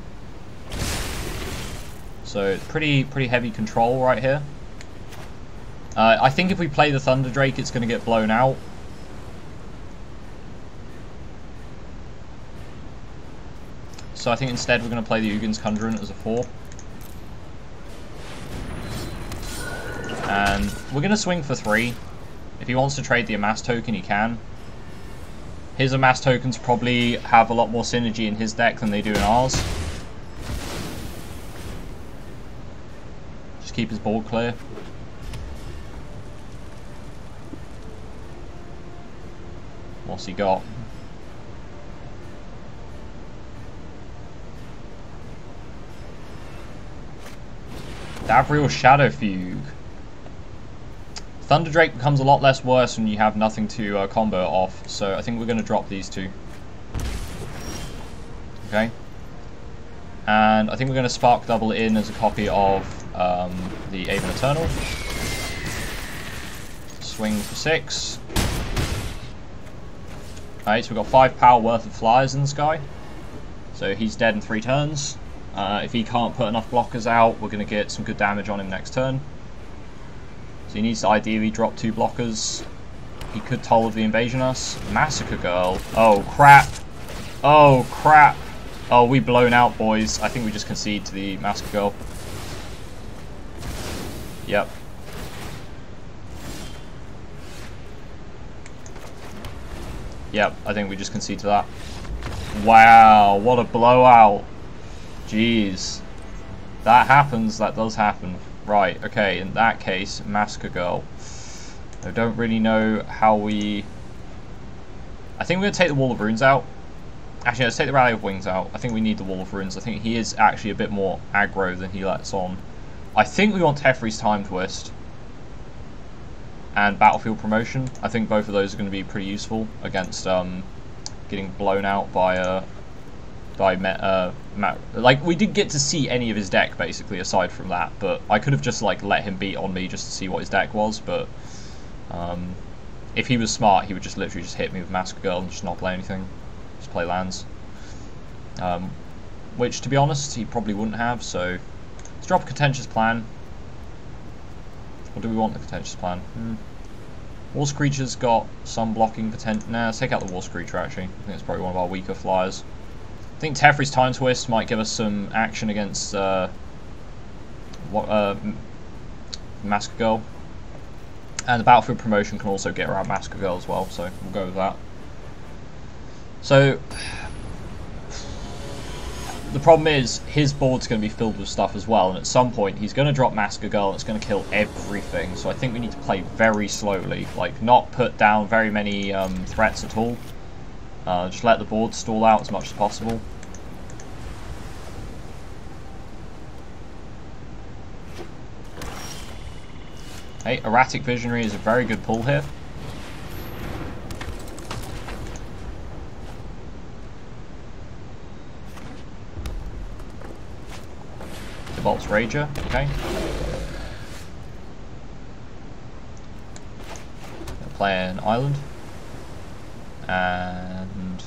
So pretty heavy control right here. I think if we play the Thunder Drake, it's going to get blown out. So I think instead we're going to play the Ugin's Conjurant as a 4. And we're going to swing for 3. If he wants to trade the Amass token, he can. His Amass tokens probably have a lot more synergy in his deck than they do in ours. Just keep his board clear. What's he got? Davriel Shadow Fugue. Thunder Drake becomes a lot less worse when you have nothing to combo off, so I think we're going to drop these two. Okay. And I think we're going to Spark Double it in as a copy of the Aven Eternal. Swing for 6. Alright, so we've got 5 power worth of flyers in the sky. So he's dead in 3 turns. If he can't put enough blockers out, we're going to get some good damage on him next turn. So he needs to ideally drop 2 blockers. He could Toll of the Invasion us. Massacre Girl. Oh, crap. Oh, crap. Oh, we blown out, boys. I think we just concede to the Massacre Girl. Yep. Yep, I think we just concede to that. Wow, what a blowout. Jeez. That happens, that does happen. Right, okay, in that case, Massacre Girl. I don't really know how we... I think we're going to take the Wall of Runes out. Actually, let's take the Rally of Wings out. I think we need the Wall of Runes. I think he is actually a bit more aggro than he lets on. I think we want Teferi's Time Twist and Battlefield Promotion. I think both of those are going to be pretty useful against getting blown out by like, we didn't get to see any of his deck basically aside from that, but I could have just like let him beat on me just to see what his deck was, but if he was smart, he would just literally just hit me with Massacre Girl and just not play anything, just play lands, which to be honest he probably wouldn't have. So let's drop a Contentious Plan. Or do we want the Contentious Plan? War Screecher's got some blocking potential. Nah, let's take out the War Screecher actually. I think it's probably one of our weaker flyers. I think Teferi's Time Twist might give us some action against Massacre Girl. And the Battlefield Promotion can also get around Massacre Girl as well, so we'll go with that. So, the problem is, his board's going to be filled with stuff as well, and at some point he's going to drop Massacre Girl and it's going to kill everything, so I think we need to play very slowly, like not put down very many threats at all. Just let the board stall out as much as possible. Hey, Erratic Visionary is a very good pull here. Devolts Rager, okay. Play an island. And do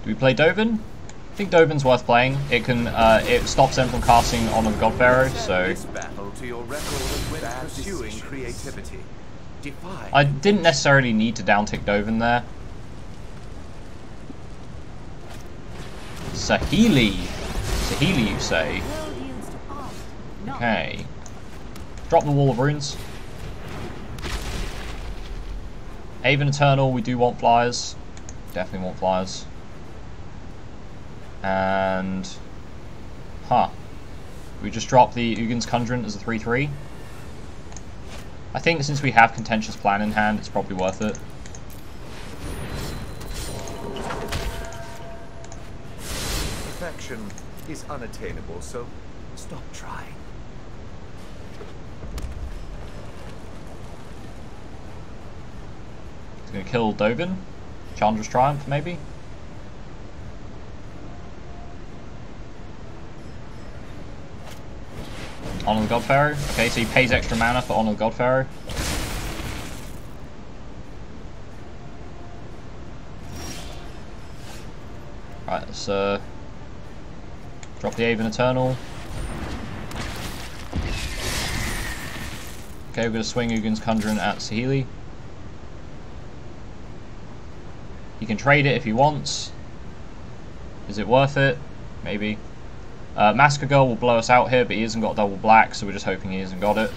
we play Dovin? I think Dovin's worth playing. It can it stops them from casting on a God Pharaoh, so I didn't necessarily need to downtick Dovin there. Saheeli, you say? Okay. Drop the Wall of Runes. Aven Eternal, we do want flyers. Definitely want flyers. And... we just drop the Ugin's Conjurant as a 3/3. I think since we have Contentious Plan in hand, it's probably worth it. perfection is unattainable, so stop trying. He's gonna kill Dovin. Chandra's Triumph, maybe? Honor the God Pharaoh. Okay, so he pays extra mana for Honor the God Pharaoh. Right, let's drop the Aven Eternal. Okay, we're going to swing Ugin's Conjurant at Saheeli. He can trade it if he wants. Is it worth it? Maybe. Massacre Girl will blow us out here, but he hasn't got double black, so we're just hoping he hasn't got it.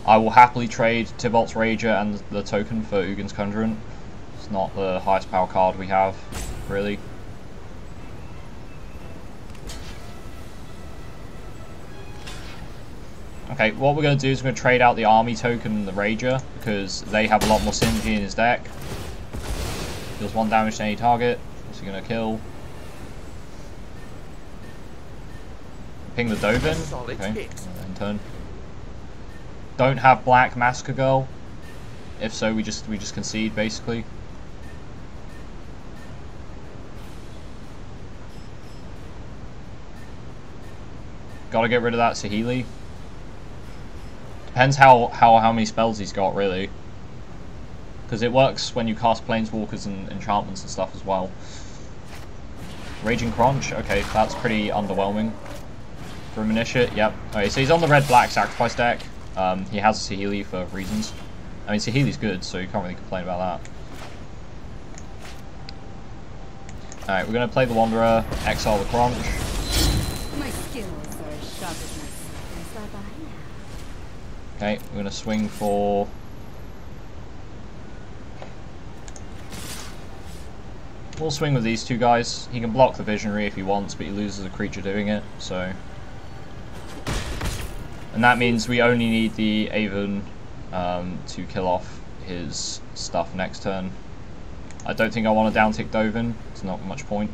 I will happily trade Tybalt's Rager and the token for Ugin's Conjurant. It's not the highest power card we have, really. Okay, what we're going to do is we're going to trade out the army token and the Rager, because they have a lot more synergy in his deck. Deals 1 damage to any target. What's he going to kill? Ping the Dovin. Okay, in turn. Don't have black Massacre Girl. If so, we just concede, basically. Gotta get rid of that Saheeli. Depends how many spells he's got, really. Because it works when you cast Planeswalkers and enchantments and stuff as well. Raging Crunch, okay, that's pretty underwhelming. Grim Initiate, yep. Okay, so he's on the red-black sacrifice deck. He has Saheeli for reasons. I mean, Saheeli's good, so you can't really complain about that. Alright, we're going to play the Wanderer, exile the Crunch. My skills are as sharp as my swords. Okay, we're going to swing for... We'll swing with these two guys. He can block the Visionary if he wants, but he loses a creature doing it, so... And that means we only need the Aven to kill off his stuff next turn. I don't think I want to downtick Dovin. It's not much point.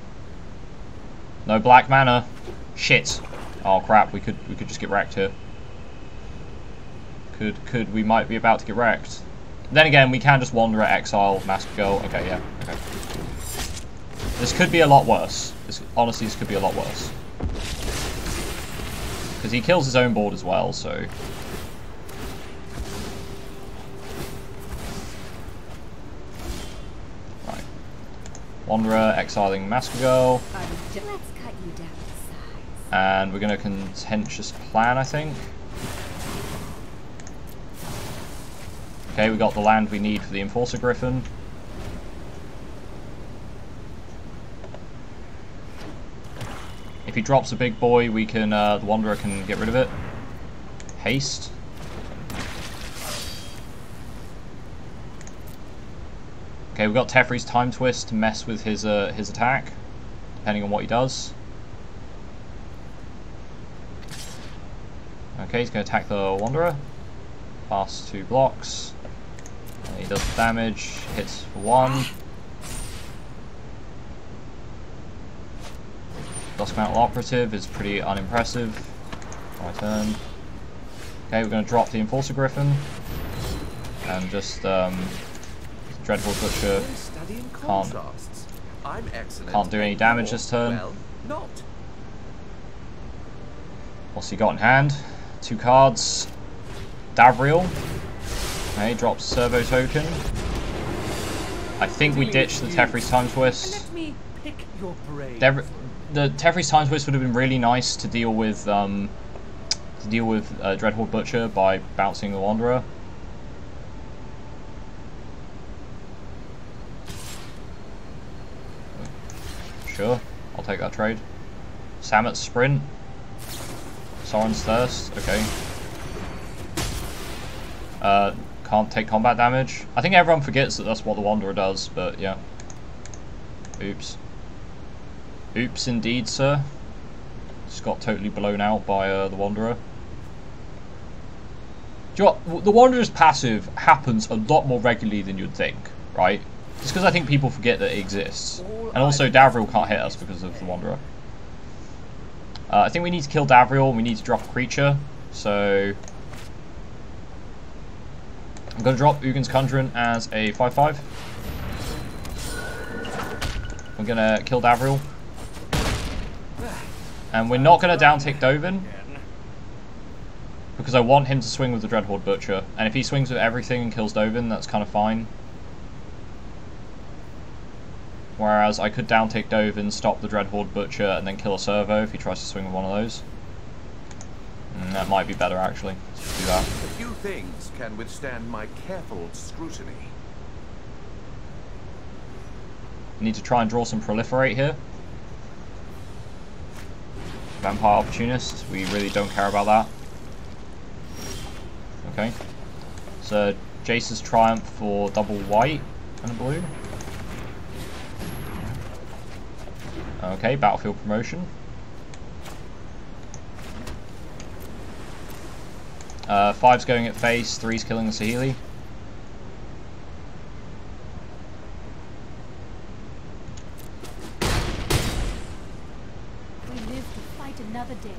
No black mana. Shit. Oh crap, we could just get wrecked here. We might be about to get wrecked. Then again, we can just Wanderer, exile, Massacre Girl. Okay, yeah, okay. This could be a lot worse. Honestly, this could be a lot worse. Because he kills his own board as well, so... Right. Wanderer, exiling Massacre Girl. And we're going to Contentious Plan, I think. Okay, we got the land we need for the Enforcer Griffin. If he drops a big boy, we can, the Wanderer can get rid of it. Haste. Okay, we've got Teferi's Time Twist to mess with his attack, depending on what he does. Okay, he's going to attack the Wanderer. Pass 2 blocks. And he does the damage, hits for 1. Duskmantle Operative is pretty unimpressive. My turn. Okay, we're going to drop the Enforcer Griffin. And just, Dreadful Butcher can't do any damage this turn. What's he got in hand? 2 cards. Davriel. Okay, drops Servo Token. I think we ditched the Teferi's Time Twist. The Teferi's Time Twist would have been really nice to deal with Dreadhorde Butcher by bouncing the Wanderer. Sure, I'll take that trade. Samet's Sprint. Soren's Thirst, okay. Can't take combat damage. I think everyone forgets that that's what the Wanderer does, but yeah. Oops. Oops indeed, sir. Just got totally blown out by the Wanderer. Do you know what? The Wanderer's passive happens a lot more regularly than you'd think, right? Just because I think people forget that it exists. And also Davriel can't hit us because of the Wanderer. I think we need to kill Davriel, we need to drop a creature, so I'm going to drop Ugin's Conjurant as a 5/5. We're going to kill Davriel. And we're not going to down-tick Dovin, because I want him to swing with the Dreadhorde Butcher. And if he swings with everything and kills Dovin, that's kind of fine. Whereas I could down-tick Dovin, stop the Dreadhorde Butcher, and then kill a servo if he tries to swing with one of those. And that might be better, actually. Let's do that. A few things can withstand my careful scrutiny. Need to try and draw some Proliferate here. Vampire Opportunist, we really don't care about that. Okay. So, Jace's Triumph for double white and a blue. Okay, Battlefield Promotion. 5's going at face, 3's killing the Saheeli. Another day.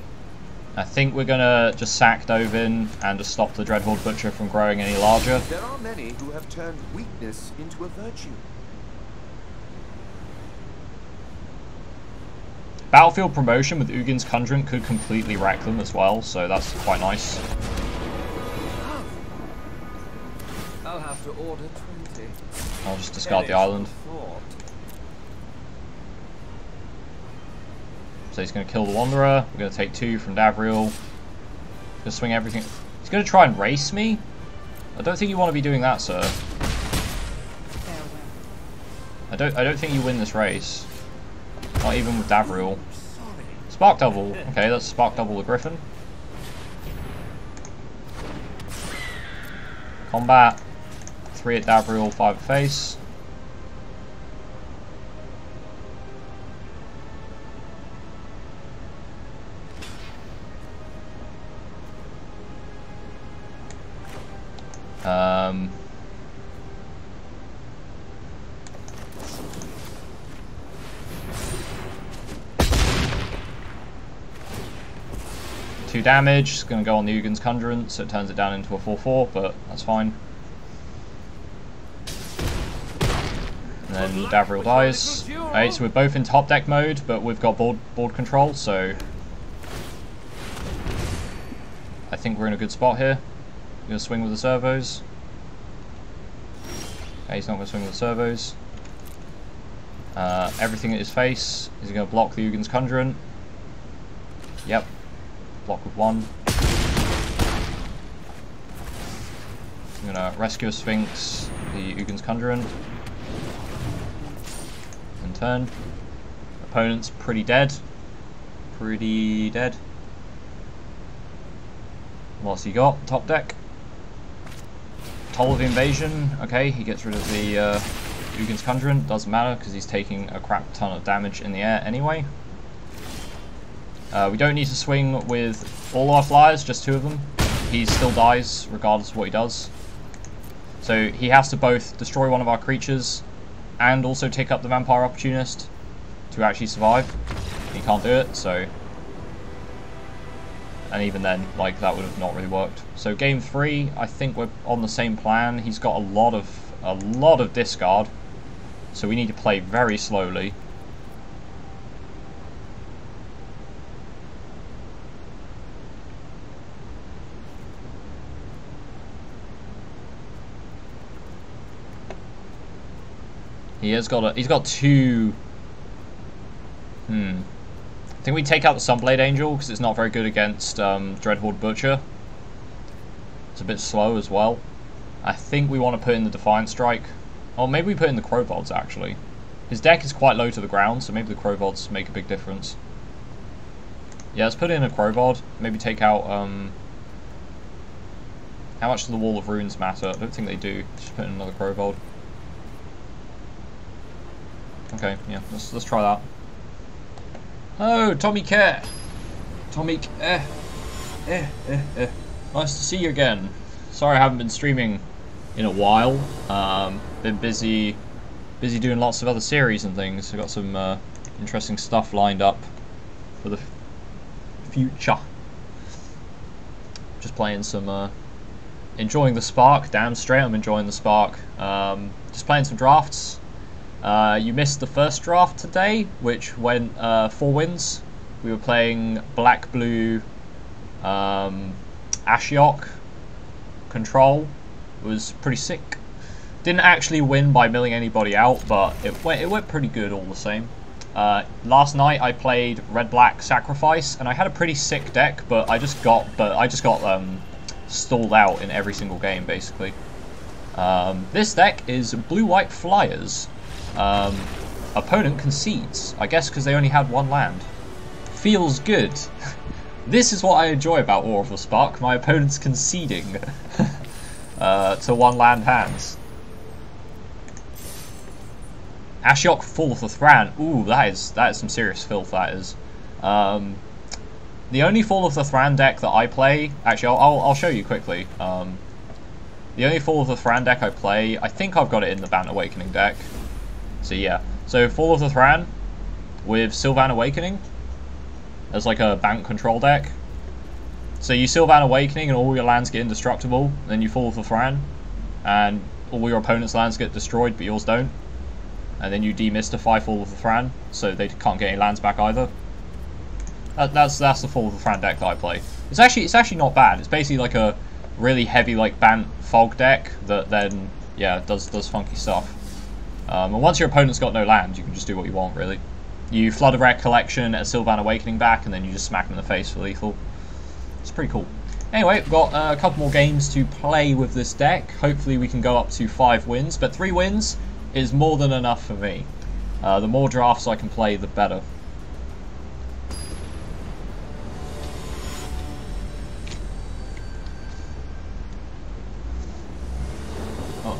I think we're gonna just sack Dovin and just stop the Dreadhorde Butcher from growing any larger. There are many who have turned weakness into a virtue. Battlefield Promotion with Ugin's Conjurant could completely wreck them as well, so that's quite nice. I'll have to order 20. I'll just discard the island. So he's going to kill the Wanderer. We're going to take 2 from Davriel. Going to swing everything. He's going to try and race me. I don't think you want to be doing that, sir. I don't think you win this race. Not even with Davriel. Spark Double. Okay, let's Spark Double the Griffin. Combat. 3 at Davriel, 5 at face. Two damage, it's going to go on the Ugin's Conjurant, so it turns it down into a 4/4, but that's fine. And then Davriel dies. Okay, so we're both in top deck mode, but we've got board control, so I think we're in a good spot here. We're going to swing with the servos. Okay, he's not going to swing with the servos. Everything at his face. Is he going to block the Ugin's Conjurant? Yep. Block with 1. I'm going to rescue a Sphinx, the Ugin's Conjurant. And turn. Opponent's pretty dead. Pretty dead. What's he got? Top deck. Toll of Invasion. Okay, he gets rid of the Ugin's Conjurant. Doesn't matter because he's taking a crap ton of damage in the air anyway. We don't need to swing with all our flyers, just 2 of them. He still dies regardless of what he does. So he has to both destroy one of our creatures and also take up the Vampire Opportunist to actually survive. He can't do it, so... And even then, like, that would have not really worked. So game 3, I think we're on the same plan. He's got a lot of discard, so we need to play very slowly. He's got 2. I think we take out the Sunblade Angel because it's not very good against Dreadhorde Butcher. It's a bit slow as well. I think we want to put in the Defiant Strike. Oh, maybe we put in the Crowvods actually. His deck is quite low to the ground, so maybe the Crowvods make a big difference. Yeah, let's put in a Crowvod. Maybe take out. How much do the Wall of Runes matter? I don't think they do. Just put in another Crowvod. Okay, yeah, let's try that. Oh, Tommy Care! Tomic, nice to see you again. Sorry I haven't been streaming in a while. Been busy doing lots of other series and things. I've got some interesting stuff lined up for the future. Just playing some, enjoying the Spark. Damn straight I'm enjoying the Spark. Just playing some drafts. You missed the first draft today, which went 4 wins. We were playing black blue Ashiok control. It was pretty sick. Didn't actually win by milling anybody out, but it went pretty good all the same. Last night I played red black sacrifice, and I had a pretty sick deck, but I just got stalled out in every single game basically. This deck is blue white flyers. Opponent concedes, I guess because they only had 1 land. Feels good. This is what I enjoy about War of the Spark, my opponent's conceding to 1 land hands. Ashiok full of the Thran. Ooh, that is some serious filth, that is. The only Fall of the Thran deck that I play, actually I'll show you quickly. The only Fall of the Thran deck I play, I think I've got it in the Bant Awakening deck. So yeah, so Fall of the Thran with Sylvan Awakening as like a bank control deck. So you Sylvan Awakening and all your lands get indestructible, then you Fall of the Thran, and all your opponent's lands get destroyed, but yours don't. And then you demystify Fall of the Thran, so they can't get any lands back either. That's the Fall of the Thran deck that I play. It's actually not bad. It's basically like a really heavy like Bant Fog deck that then does funky stuff. And once your opponent's got no land, you can just do what you want really. You flood a Red Collection, a Sylvan Awakening back, and then you just smack them in the face for lethal. It's pretty cool. Anyway, we've got a couple more games to play with this deck. Hopefully we can go up to 5 wins, but 3 wins is more than enough for me. The more drafts I can play, the better. Oh,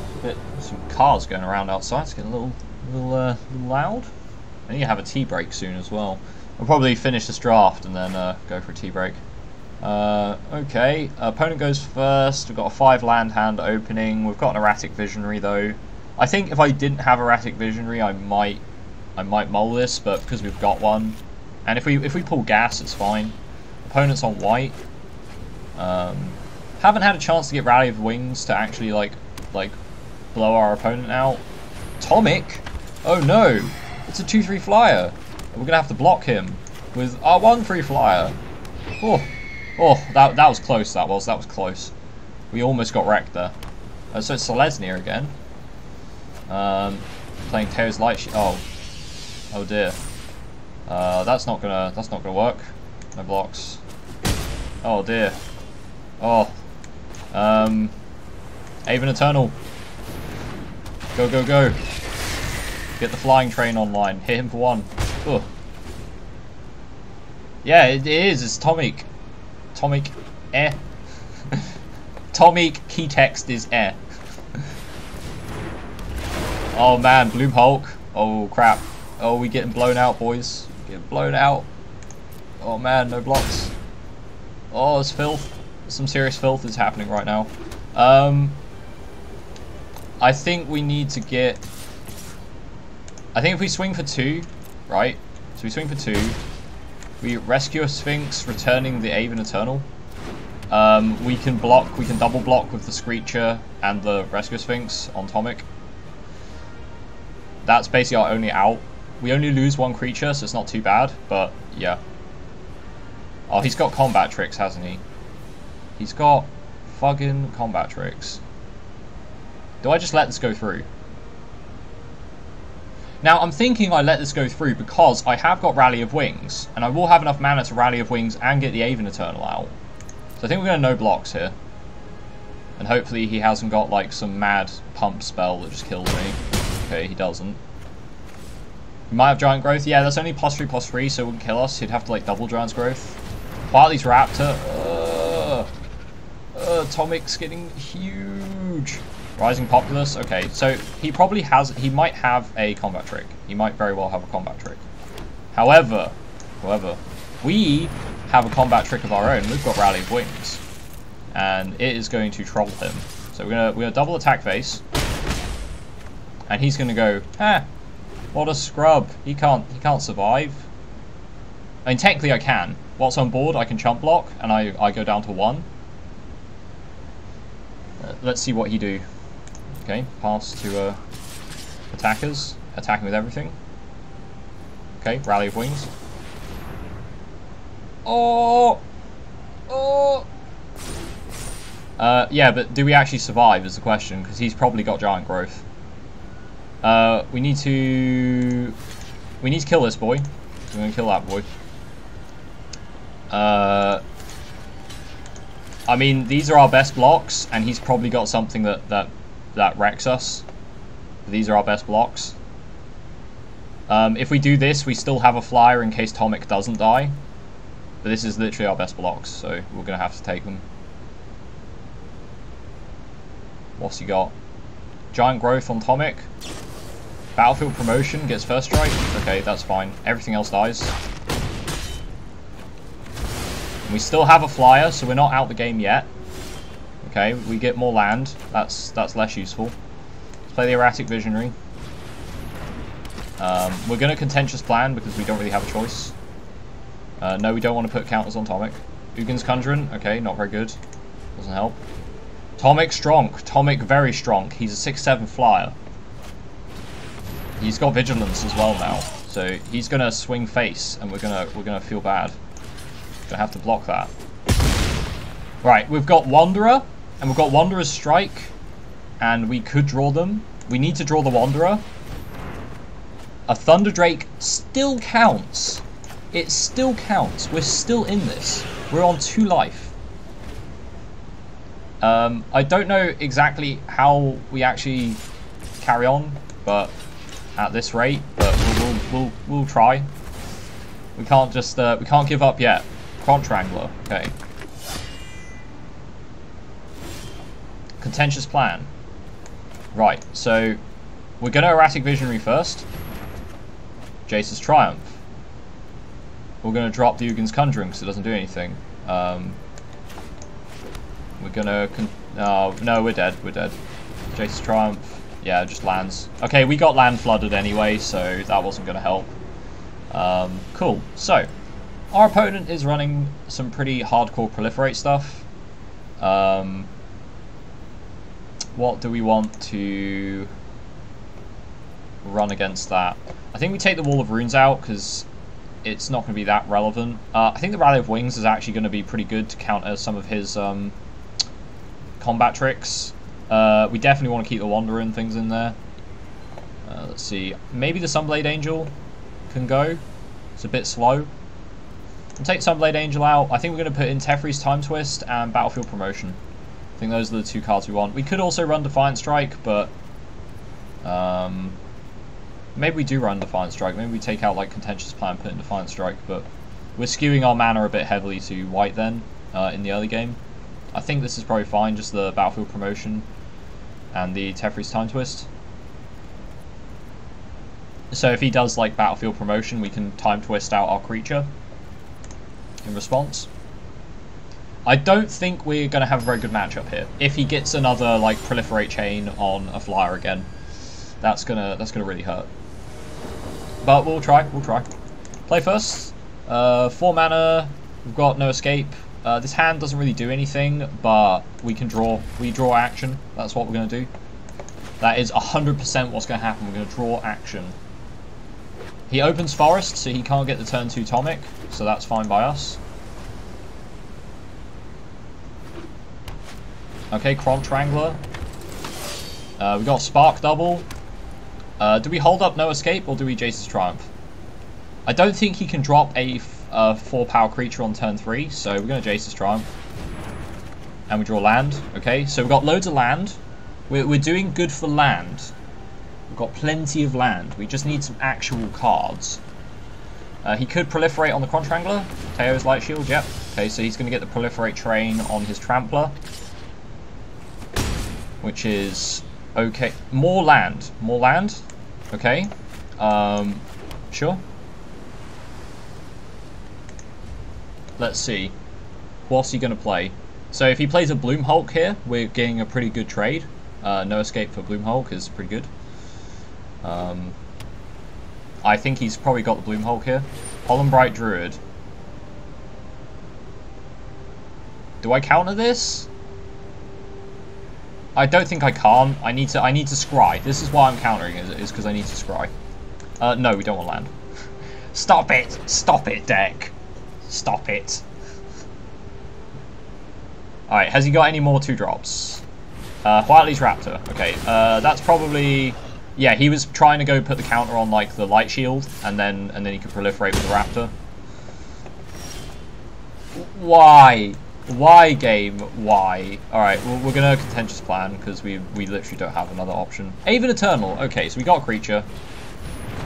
some cars going around outside. It's getting a little loud. I need to have a tea break soon as well. I'll probably finish this draft and then go for a tea break. Okay, opponent goes first. We've got a 5 land hand opening. We've got an Erratic Visionary though. I think if I didn't have Erratic Visionary, I might mull this, but because we've got one, and if we pull gas, it's fine. Opponent's on white. Haven't had a chance to get Rally of the Wings to actually like blow our opponent out. Tomic? Oh no! It's a 2/3 flyer. We're gonna have to block him with our 1/3 flyer. Oh, that was close. That was close. We almost got wrecked there. So it's Selesnya again. Playing Teo's Light. Oh dear. That's not gonna work. No blocks. Oh dear. Oh. Aven Eternal. Go go go. Get the flying train online. Hit him for 1. Ugh. Yeah, it is. It's Tomic. Tomic. Tomic key text is Oh man, Bloom Hulk. Oh crap. Oh, we getting blown out, boys. Getting blown out. Oh man, no blocks. Oh, it's filth. Some serious filth is happening right now. I think we need to get... I think if we swing for 2, right? So we swing for 2. We rescue a Sphinx, returning the Aven Eternal. We can double block with the Screecher and the Rescue Sphinx on Tomic. That's basically our only out. We only lose 1 creature, so it's not too bad, but yeah. Oh, he's got combat tricks, hasn't he? He's got fucking combat tricks. Do I just let this go through? Now, I'm thinking I let this go through because I have got Rally of Wings, and I will have enough mana to Rally of Wings and get the Aven Eternal out. So I think we're going to no blocks here. And hopefully he hasn't got like some mad pump spell that just kills me. Okay, he doesn't. He might have Giant Growth. Yeah, that's only +3/+3, so it wouldn't kill us. He'd have to like double Giant's Growth. Bartley's Raptor. Tomic's getting huge. Rising Populace. Okay, so he might have a combat trick. He might very well have a combat trick. However, we have a combat trick of our own. We've got Rally of Wings, and it is going to troll him. So we're gonna double attack face, and he's gonna go, ah, what a scrub. He can't survive. I mean, technically I can. Whilst on board, I can chump block, and I go down to 1. Let's see what he do. Okay, pass to attackers, attacking with everything. Okay, Rally of Wings. Oh! Oh! Yeah, but do we actually survive is the question, because he's probably got giant growth. We need to kill this boy. We're going to kill that boy. I mean, these are our best blocks, and he's probably got something that wrecks us. These are our best blocks. If we do this, we still have a flyer in case Tomic doesn't die. But this is literally our best blocks, so we're going to have to take them. What's he got? Giant growth on Tomic. Battlefield promotion gets first strike. Okay, that's fine. Everything else dies. And we still have a flyer, so we're not out the game yet. Okay, we get more land. That's less useful. Let's play the Erratic Visionary. We're going to Contentious Plan because we don't really have a choice. No, we don't want to put counters on Tomic. Ugin's Conjurant. Okay, not very good. Doesn't help. Tomic strong. Tomic very strong. He's a 6/7 flyer. He's got Vigilance as well now, so he's gonna swing face, and we're gonna feel bad. Gonna have to block that. Right, we've got Wanderer, and we've got Wanderer's Strike, and we could draw them. We need to draw the Wanderer. A Thunder Drake still counts. It still counts. We're still in this. We're on 2 life. I don't know exactly how we actually carry on, but at this rate, but we'll try. We can't just we can't give up yet. Contrangler, okay. Contentious Plan. Right, so we're gonna Erratic Visionary first. Jace's Triumph. We're gonna drop the Ugin's Conjuring because it doesn't do anything. We're gonna... no, we're dead. We're dead. Jace's Triumph. Yeah, just lands. Okay, we got land flooded anyway, so that wasn't gonna help. Cool. So, our opponent is running some pretty hardcore proliferate stuff. What do we want to run against that? I think we take the Wall of Runes out, because it's not going to be that relevant. I think the Rally of Wings is actually going to be pretty good to counter some of his combat tricks. We definitely want to keep the Wanderer and things in there. Let's see. Maybe the Sunblade Angel can go. It's a bit slow. We'll take Sunblade Angel out. I think we're going to put in Teferi's Time Twist and Battlefield Promotion. I think those are the 2 cards we want. We could also run Defiant Strike, but maybe we do run Defiant Strike. Maybe we take out like Contentious Plan, put in Defiant Strike, but we're skewing our mana a bit heavily to white then in the early game. I think this is probably fine, just the Battlefield Promotion and the Teferi's Time Twist. So if he does like Battlefield Promotion, we can Time Twist out our creature in response. I don't think we're going to have a very good matchup here. If he gets another like Proliferate Chain on a flyer again, that's gonna really hurt. But we'll try. Play first. 4 mana. We've got no escape. This hand doesn't really do anything, but we can draw. We draw action. That's what we're going to do. That is 100% what's going to happen. We're going to draw action. He opens Forest, so he can't get the turn 2 Tomic, so that's fine by us. Okay, Contrangler. We got Spark Double. Do we hold up No Escape, or do we Jace's Triumph? I don't think he can drop a 4-power creature on turn 3, so we're going to Jace's Triumph. And we draw land. Okay, so we've got loads of land. We're doing good for land. We've got plenty of land. We just need some actual cards. He could Proliferate on the Contrangler. Teo's Light Shield, yep. Okay, so he's going to get the Proliferate Train on his Trampler. Which is... okay. More land. More land. Okay. Sure. let's see. What's he going to play? So if he plays a Bloom Hulk here, we're getting a pretty good trade. No escape for Bloom Hulk is pretty good. I think he's probably got the Bloom Hulk here. Hollenbright Druid. Do I counter this? I don't think I can. I need to scry. This is why I'm countering is because I need to scry. No, we don't want land. Stop it! Stop it, deck! Stop it. Alright, has he got any more 2-drops? Whiteley's Raptor. Okay, that's probably... Yeah, he was trying to go put the counter on, like, the Light Shield, and then he could proliferate with the Raptor. Why? Why, game? Why? Alright, we're gonna contentious plan, because we literally don't have another option. Aven Eternal. Okay, so we got a creature.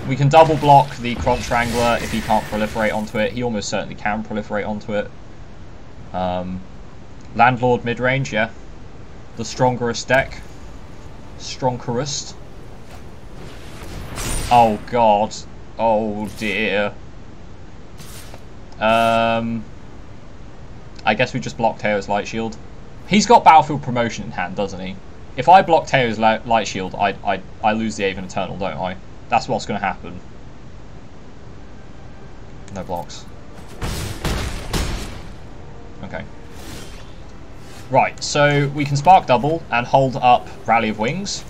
We can double block the Crunch Wrangler if he can't proliferate onto it. He almost certainly can proliferate onto it. Landlord mid-range, yeah. The strongerest deck. Strongerest. Oh god. Oh dear. I guess we just block Teo's Light Shield. He's got Battlefield Promotion in hand, doesn't he? If I block Teo's Light Shield, I lose the Aven Eternal, don't I? That's what's going to happen. No blocks. Okay. Right, so we can Spark Double and hold up Rally of Wings.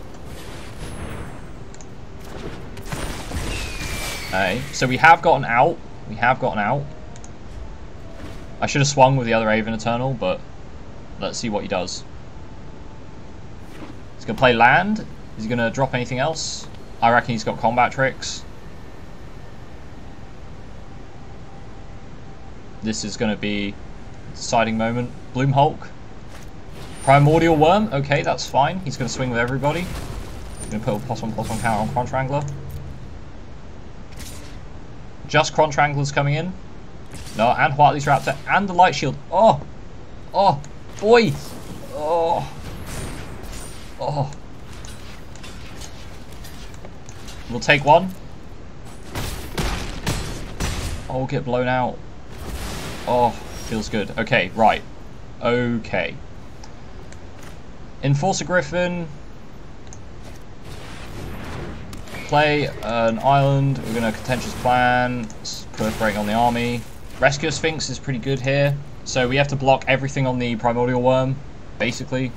Okay, so we have gotten out. We have gotten out. I should have swung with the other Aven Eternal, but let's see what he does. He's going to play land. Is he going to drop anything else? I reckon he's got combat tricks. This is going to be a deciding moment. Bloom Hulk. Primordial Worm. Okay, that's fine. He's going to swing with everybody. He's going to put a +1/+1 counter on Crunch Wrangler. Just Crunch Wrangler's coming in. No, and Whiteley's Raptor and the Light Shield. Oh! Oh! Boy! Oh! Oh! We'll take one. Oh, get blown out. Oh, feels good. Okay, right. Okay. Enforcer Griffin. Play an island. We're going to contentious plan. Proliferating on the army. Rescue Sphinx is pretty good here. So we have to block everything on the Primordial Worm, basically.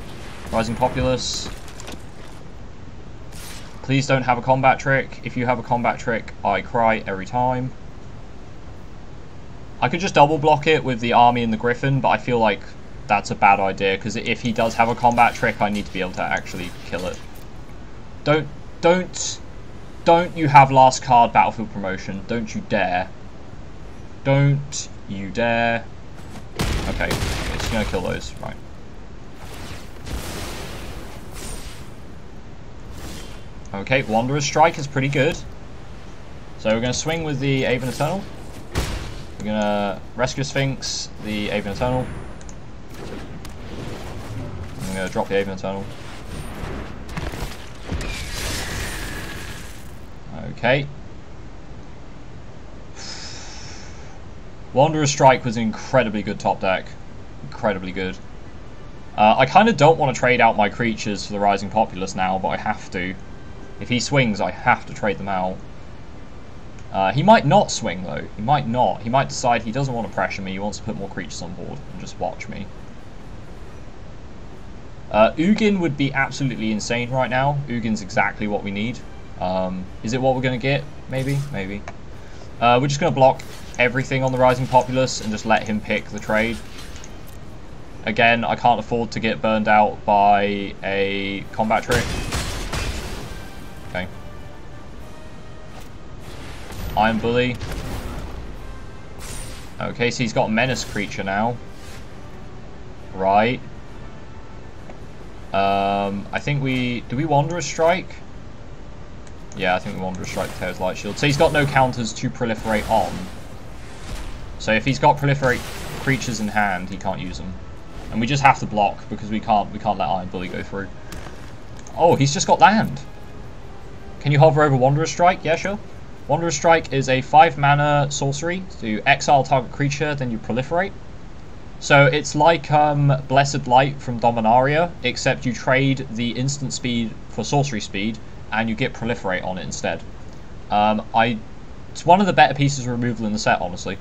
Rising Populace. Please don't have a combat trick. If you have a combat trick, I cry every time. I could just double block it with the army and the Griffin, but I feel like that's a bad idea, because if he does have a combat trick, I need to be able to actually kill it. Don't you have last card Battlefield Promotion. Don't you dare. Don't you dare. Okay, it's going to kill those. Right. Okay, Wanderer's Strike is pretty good. So we're going to swing with the Aven Eternal. We're going to Rescue Sphinx, the Aven Eternal. I'm going to drop the Aven Eternal. Okay. Wanderer's Strike was an incredibly good top deck. Incredibly good. I kind of don't want to trade out my creatures for the Rising Populace now, but I have to. If he swings, I have to trade them out. He might not swing, though. He might not. He might decide he doesn't want to pressure me. He wants to put more creatures on board and just watch me. Ugin would be absolutely insane right now. Ugin's exactly what we need. Is it what we're going to get? Maybe? Maybe. We're just going to block everything on the Rising Populace and just let him pick the trade. Again, I can't afford to get burned out by a combat trick. Okay. Iron Bully. Okay, so he's got a Menace creature now. Right. I think do we Wanderer's Strike? Yeah, I think we Wanderer's Strike to Teo's Light Shield. So he's got no counters to proliferate on. So if he's got proliferate creatures in hand, he can't use them. And we just have to block because we can't let Iron Bully go through. Oh, he's just got land. Can you hover over Wanderer's Strike? Yeah, sure. Wanderer's Strike is a 5 mana sorcery. So you exile target creature, then you proliferate. So it's like Blessed Light from Dominaria, except you trade the instant speed for sorcery speed, and you get proliferate on it instead. It's one of the better pieces of removal in the set, honestly.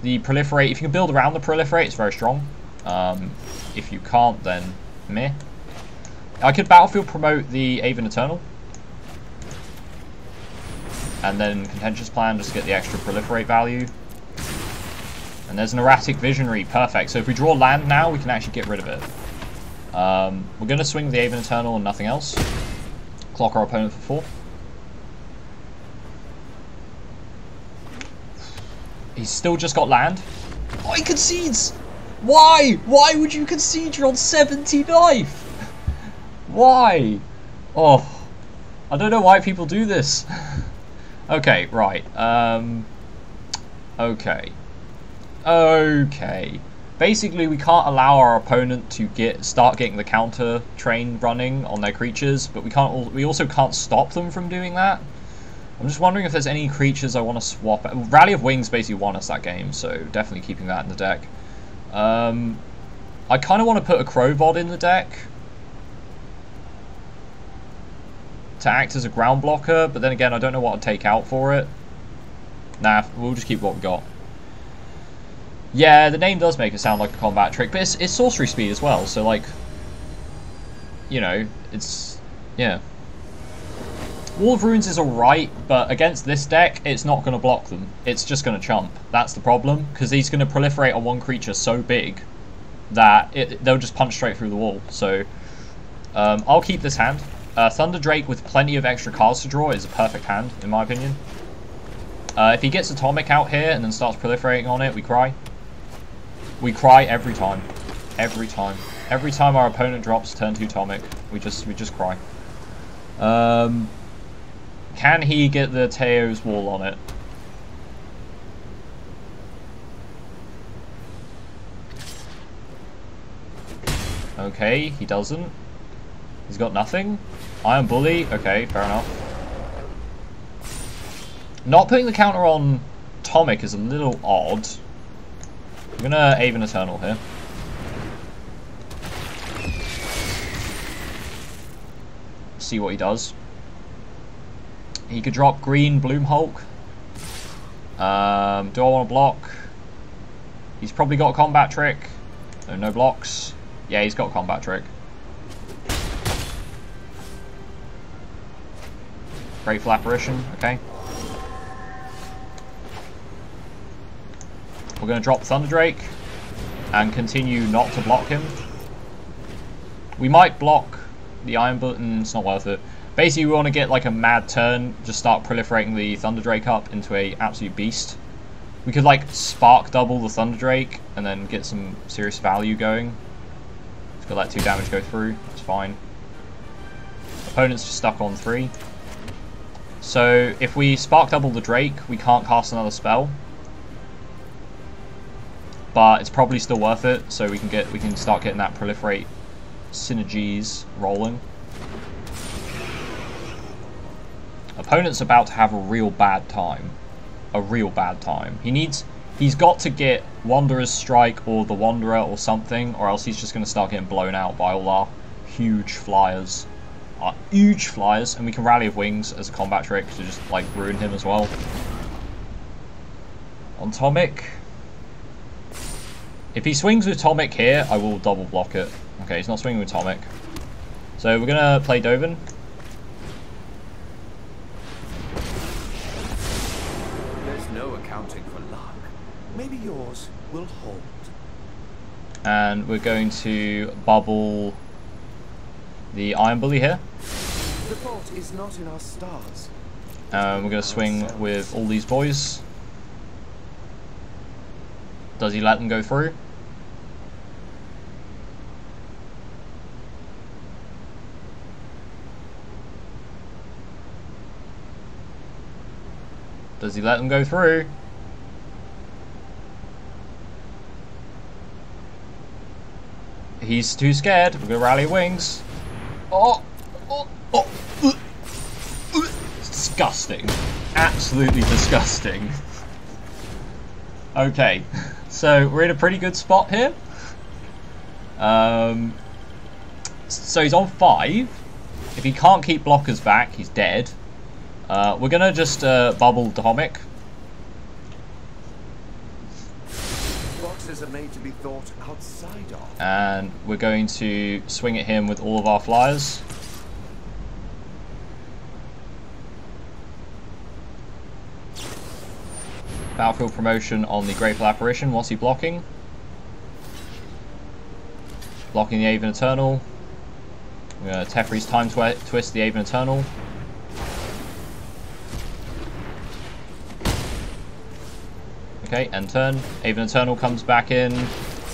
The proliferate, if you can build around the proliferate, it's very strong. If you can't, then meh. I could battlefield promote the Aven Eternal, and then Contentious Plan just to get the extra proliferate value. And there's an Erratic Visionary, perfect. So if we draw land now, we can actually get rid of it. We're going to swing the Aven Eternal and nothing else. Clock our opponent for 4. He's still just got land. Oh, he concedes! Why? Why would you concede? You're on 70 life! Why? Oh, I don't know why people do this. Okay, right. Okay. Basically, we can't allow our opponent to start getting the counter train running on their creatures, but we also can't stop them from doing that. I'm just wondering if there's any creatures I want to swap. Rally of Wings basically won us that game, so definitely keeping that in the deck. I kind of want to put a Crowbot in the deck to act as a ground blocker, but then again, I don't know what I'd take out for it. Nah, we'll just keep what we got. Yeah, the name does make it sound like a combat trick, but it's sorcery speed as well, so like, you know, it's, yeah. Wall of Ruins is alright, but against this deck, it's not going to block them. It's just going to chump. That's the problem, because he's going to proliferate on one creature so big that they'll just punch straight through the wall. So, I'll keep this hand. Thunder Drake with plenty of extra cards to draw is a perfect hand, in my opinion. If he gets Atomic out here and then starts proliferating on it, we cry. We cry every time. Every time. Every time our opponent drops turn 2 Atomic, we just cry. Can he get the Teo's Wall on it? Okay, he doesn't. He's got nothing. Iron Bully, okay, fair enough. Not putting the counter on Atomic is a little odd. I'm gonna Aven Eternal here. See what he does. He could drop green Bloom Hulk. Do I want to block? He's probably got a combat trick. No blocks. Yeah, he's got a combat trick. Grateful Apparition, okay. We're going to drop Thunder Drake and continue not to block him. We might block the Iron Button, it's not worth it. Basically, we want to get like a mad turn, just start proliferating the Thunder Drake up into a absolute beast. We could like spark double the Thunder Drake and then get some serious value going. Just gotta let 2 damage go through, that's fine. Opponent's just stuck on 3. So if we spark double the Drake, we can't cast another spell. But it's probably still worth it, so we can start getting that proliferate synergies rolling. Opponent's about to have a real bad time. A real bad time. He's got to get Wanderer's Strike or the Wanderer or something, or else he's just going to start getting blown out by all our huge flyers. And we can Rally of Wings as a combat trick to just like ruin him as well. On Atomic. If he swings with Atomic here, I will double block it. Okay, he's not swinging with Atomic. So we're going to play Dovin. There's no accounting for luck. Maybe yours will hold. And we're going to bubble the Iron Bully here. The fault is not in our stars. We're going to swing with all these boys. Does he let them go through? Does he let them go through? He's too scared. We're going to Rally Wings. Oh! disgusting. Absolutely disgusting. Okay, so we're in a pretty good spot here. So he's on 5. If he can't keep blockers back, he's dead. We're gonna just bubble Dhomic. Boxes are made to be thought outside of. And we're going to swing at him with all of our flyers. Battlefield promotion on the Grateful Apparition. What's he blocking? Blocking the Aven Eternal. We're going to Teferi's Time Twist the Aven Eternal. Okay, end turn. Aven Eternal comes back in,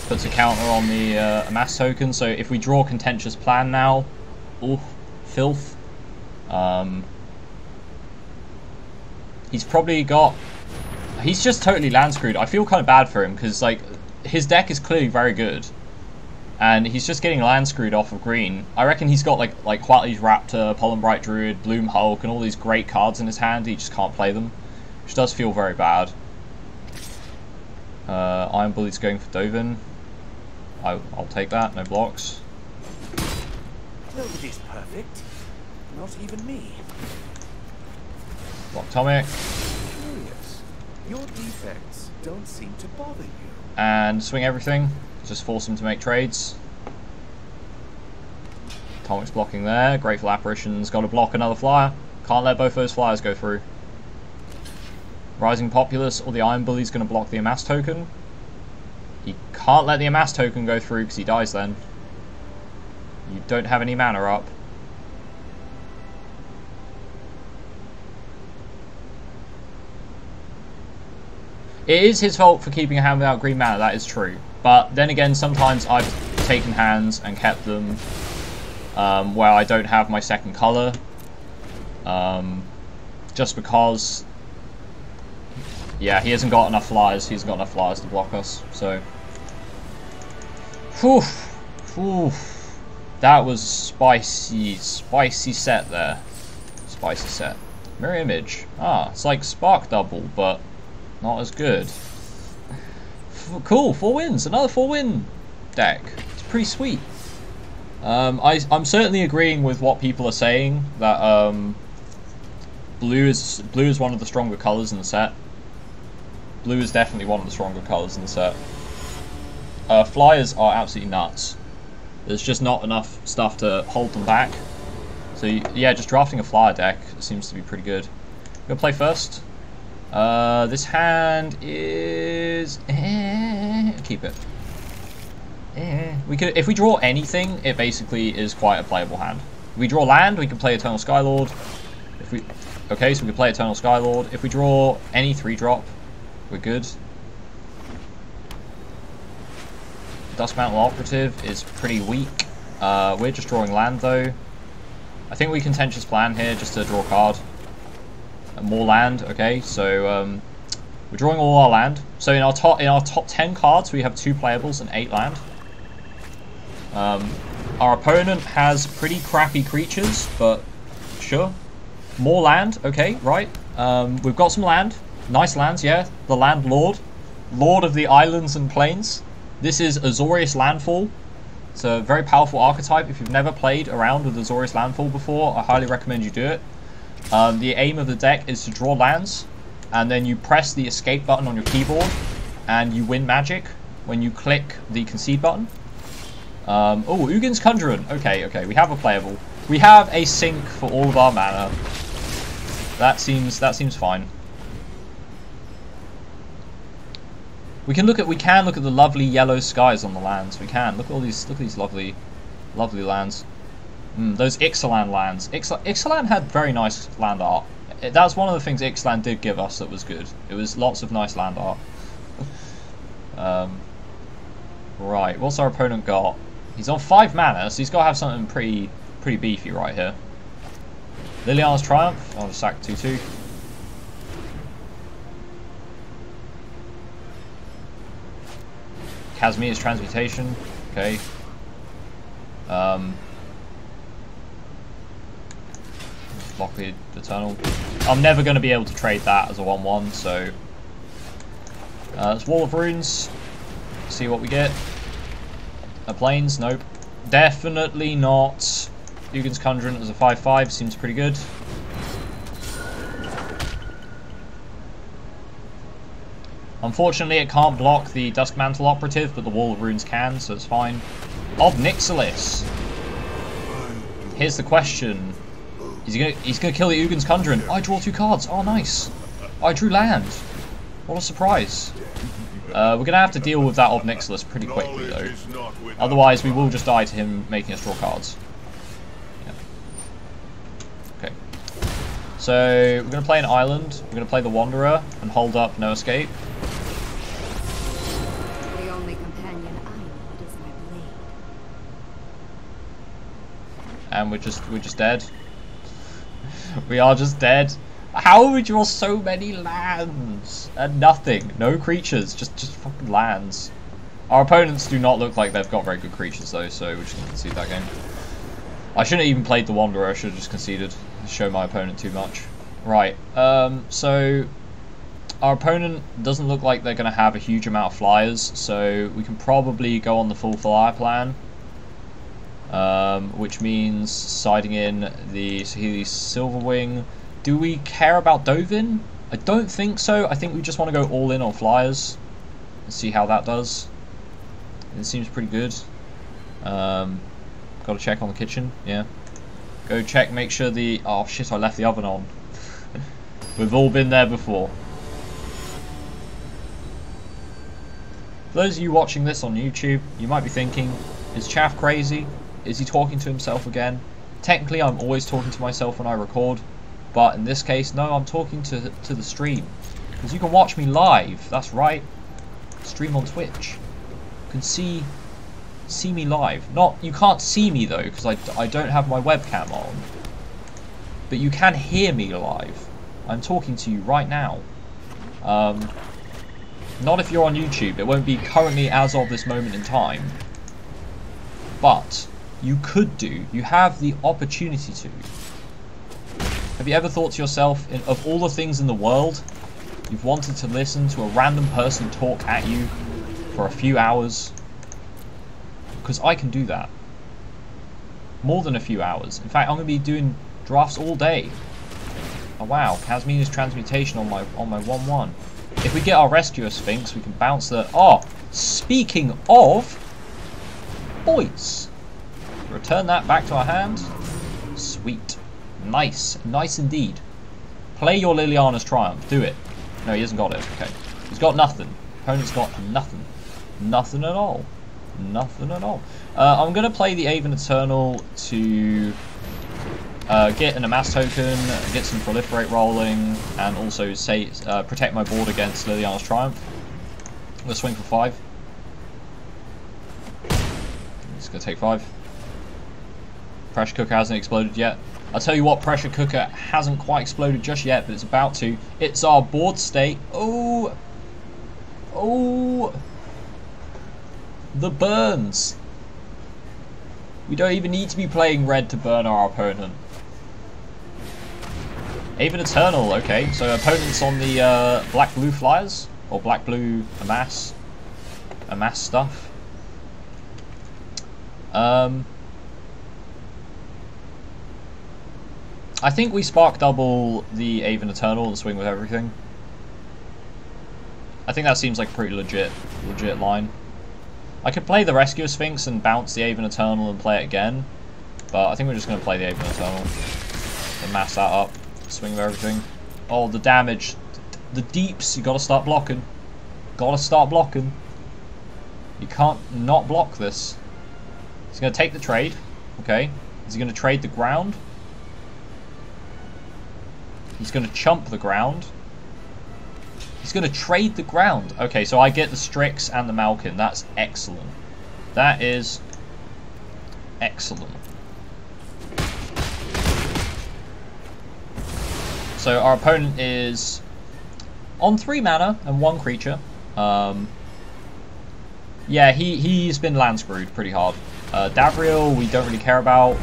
puts a counter on the Amass token. So if we draw Contentious Plan now, ooh, filth. He's probably got... He's just totally land screwed. I feel kind of bad for him because like his deck is clearly very good, and he's just getting land screwed off of green. I reckon he's got like Quatly's Raptor, Pollenbright Druid, Bloom Hulk, and all these great cards in his hand. He just can't play them, which does feel very bad. Iron Bully's going for Dovin. I'll take that. No blocks. Nobody's perfect. Not even me. Block Atomic. Curious. Your defects don't seem to bother you. And swing everything. Just force him to make trades. Atomic's blocking there. Grateful Apparition's got to block another flyer. Can't let both those flyers go through. Rising Populace or the Iron Bully's going to block the Amass token. He can't let the Amass token go through because he dies then. You don't have any mana up. It is his fault for keeping a hand without green mana, that is true. But then again, sometimes I've taken hands and kept them where I don't have my second colour. Just because... Yeah, he hasn't got enough flyers. He hasn't got enough flyers to block us. So, whew, whew. That was spicy set there. Spicy set. Mirror image. Ah, it's like Spark Double, but not as good. Cool, 4 wins. Another 4-win deck. It's pretty sweet. I'm certainly agreeing with what people are saying that blue is one of the stronger colours in the set. Blue is definitely one of the stronger colours in the set. Flyers are absolutely nuts. There's just not enough stuff to hold them back. So yeah, just drafting a flyer deck seems to be pretty good. I'm gonna play first. This hand is... keep it. We could, if we draw anything, it basically is quite a playable hand. If we draw land, we can play Eternal Skylord. Okay, so we can play Eternal Skylord. If we draw any 3-drop, we're good. Duskmantle Operative is pretty weak. We're just drawing land though. I think we Contentious Plan here just to draw a card. More land, okay, so we're drawing all our land. So in our top 10 cards we have 2 playables and 8 land. Our opponent has pretty crappy creatures, but sure. More land, okay, right. We've got some land. Nice lands, yeah. The Land Lord. Lord of the Islands and Plains. This is Azorius Landfall. It's a very powerful archetype. If you've never played around with Azorius Landfall before, I highly recommend you do it. The aim of the deck is to draw lands, and then you press the escape button on your keyboard, and you win magic when you click the concede button. Oh, Ugin's Conjurant. Okay, we have a playable. We have a sink for all of our mana. That seems fine. We can look at the lovely yellow skies on the lands. We can look at these lovely lands. Those Ixalan lands. Ixalan had very nice land art. That's one of the things Ixalan did give us that was good. It was lots of nice land art. Right, what's our opponent got? He's on 5 mana, so he's got to have something pretty beefy right here. Liliana's Triumph. I'll just sack 2/2. Casmia's Transmutation. Okay. block the Eternal. I'm never going to be able to trade that as a 1-1, so... it's Wall of Runes. See what we get. Planes, nope. Definitely not. Ugin's Conjurant as a 5-5 seems pretty good. Unfortunately, it can't block the Duskmantle Operative, but the Wall of Runes can, so it's fine. Of Nixilis. Here's the question: he's gonna kill the Ugin's Conjurant. I draw 2 cards. Oh, nice. I drew land. What a surprise. We're gonna have to deal with that of Nixilis pretty quickly, though. Otherwise, we will just die to him making us draw cards. Yeah. Okay. So we're gonna play an island. We're gonna play the Wanderer and hold up no escape. And we're just dead. We are just dead. How would we draw so many lands and nothing? No creatures, just fucking lands. Our opponents do not look like they've got very good creatures though, so we're just gonna concede that game. I shouldn't have even played the Wanderer. I should have just conceded. Show my opponent too much. Right. So our opponent doesn't look like they're gonna have a huge amount of flyers, so we can probably go on the full flyer plan. Which means siding in the Silverwing. Do we care about Dovin? I don't think so. I think we just want to go all in on flyers and see how that does. It seems pretty good. Got to check on the kitchen. Yeah. Go check, make sure the... Oh shit, I left the oven on. We've all been there before. For those of you watching this on YouTube, you might be thinking, is Chaff crazy? Is he talking to himself again? Technically, I'm always talking to myself when I record, but in this case, no, I'm talking to the stream. Because you can watch me live, that's right. Stream on Twitch. You can see me live. You can't see me though, because I don't have my webcam on. But you can hear me live. I'm talking to you right now. Not if you're on YouTube. It won't be currently as of this moment in time. But you could do. You have the opportunity to. Have you ever thought to yourself, of all the things in the world, you've wanted to listen to a random person talk at you for a few hours? Because I can do that. More than a few hours. In fact, I'm going to be doing drafts all day. Oh wow, Kazmina's Transmutation on my 1-1. If we get our Rescuer Sphinx, we can bounce the... Oh, speaking of... Boys. Return that back to our hand. Sweet. Nice. Nice indeed. Play your Liliana's Triumph. Do it. No, he hasn't got it. Okay. He's got nothing. Opponent's got nothing. Nothing at all. Nothing at all. I'm going to play the Aven Eternal to get an Amass token, get some Proliferate rolling, and also protect my board against Liliana's Triumph. I'm going to swing for 5. It's going to take 5. Pressure Cooker hasn't exploded yet. I'll tell you what, Pressure Cooker hasn't quite exploded just yet, but it's about to. It's our board state. Oh! Oh! The burns! We don't even need to be playing red to burn our opponent. Aven Eternal, okay. So opponent's on the black-blue flyers? Or black-blue Amass stuff. I think we spark double the Aven Eternal and swing with everything. I think that seems like a pretty legit line. I could play the Rescue Sphinx and bounce the Aven Eternal and play it again, but I think we're just going to play the Aven Eternal and mass that up, swing with everything. Oh, the damage, the deeps, you got to start blocking. Got to start blocking. You can't not block this. He's going to take the trade, okay. Is he going to trade the ground? He's going to chump the ground. He's going to trade the ground. Okay, so I get the Strix and the Malkin. That's excellent. That is excellent. So our opponent is on 3 mana and 1 creature. Yeah, he's been land screwed pretty hard. Davriel, we don't really care about.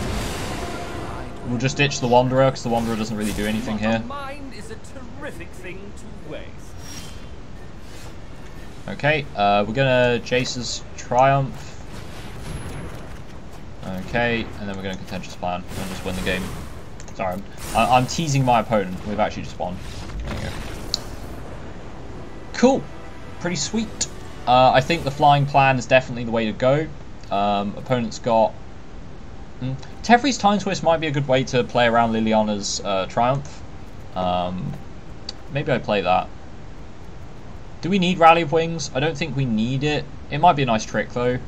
We'll just ditch the Wanderer, because the Wanderer doesn't really do anything here. Mind is a terrific thing to waste. Okay, we're gonna Jace's Triumph. Okay, and then we're gonna Contentious Plan and just win the game. Sorry, I'm teasing my opponent. We've actually just won. There you go. Cool. Pretty sweet. I think the flying plan is definitely the way to go. Opponent's got... Teferi's Time Twist might be a good way to play around Liliana's Triumph. Maybe I play that. Do we need Rally of Wings? I don't think we need it. It might be a nice trick though.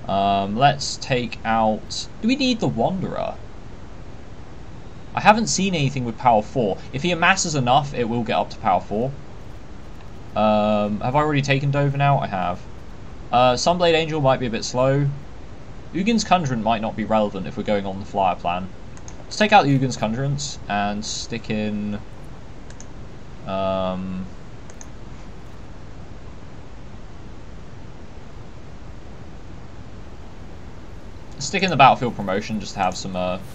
Let's take out... Do we need the Wanderer? I haven't seen anything with power 4. If he amasses enough, it will get up to power 4. Have I already taken Dover now? I have. Sunblade Angel might be a bit slow. Ugin's Conjurant might not be relevant if we're going on the flyer plan. Let's take out the Ugin's Conjurants and stick in... stick in the Battlefield Promotion just to have some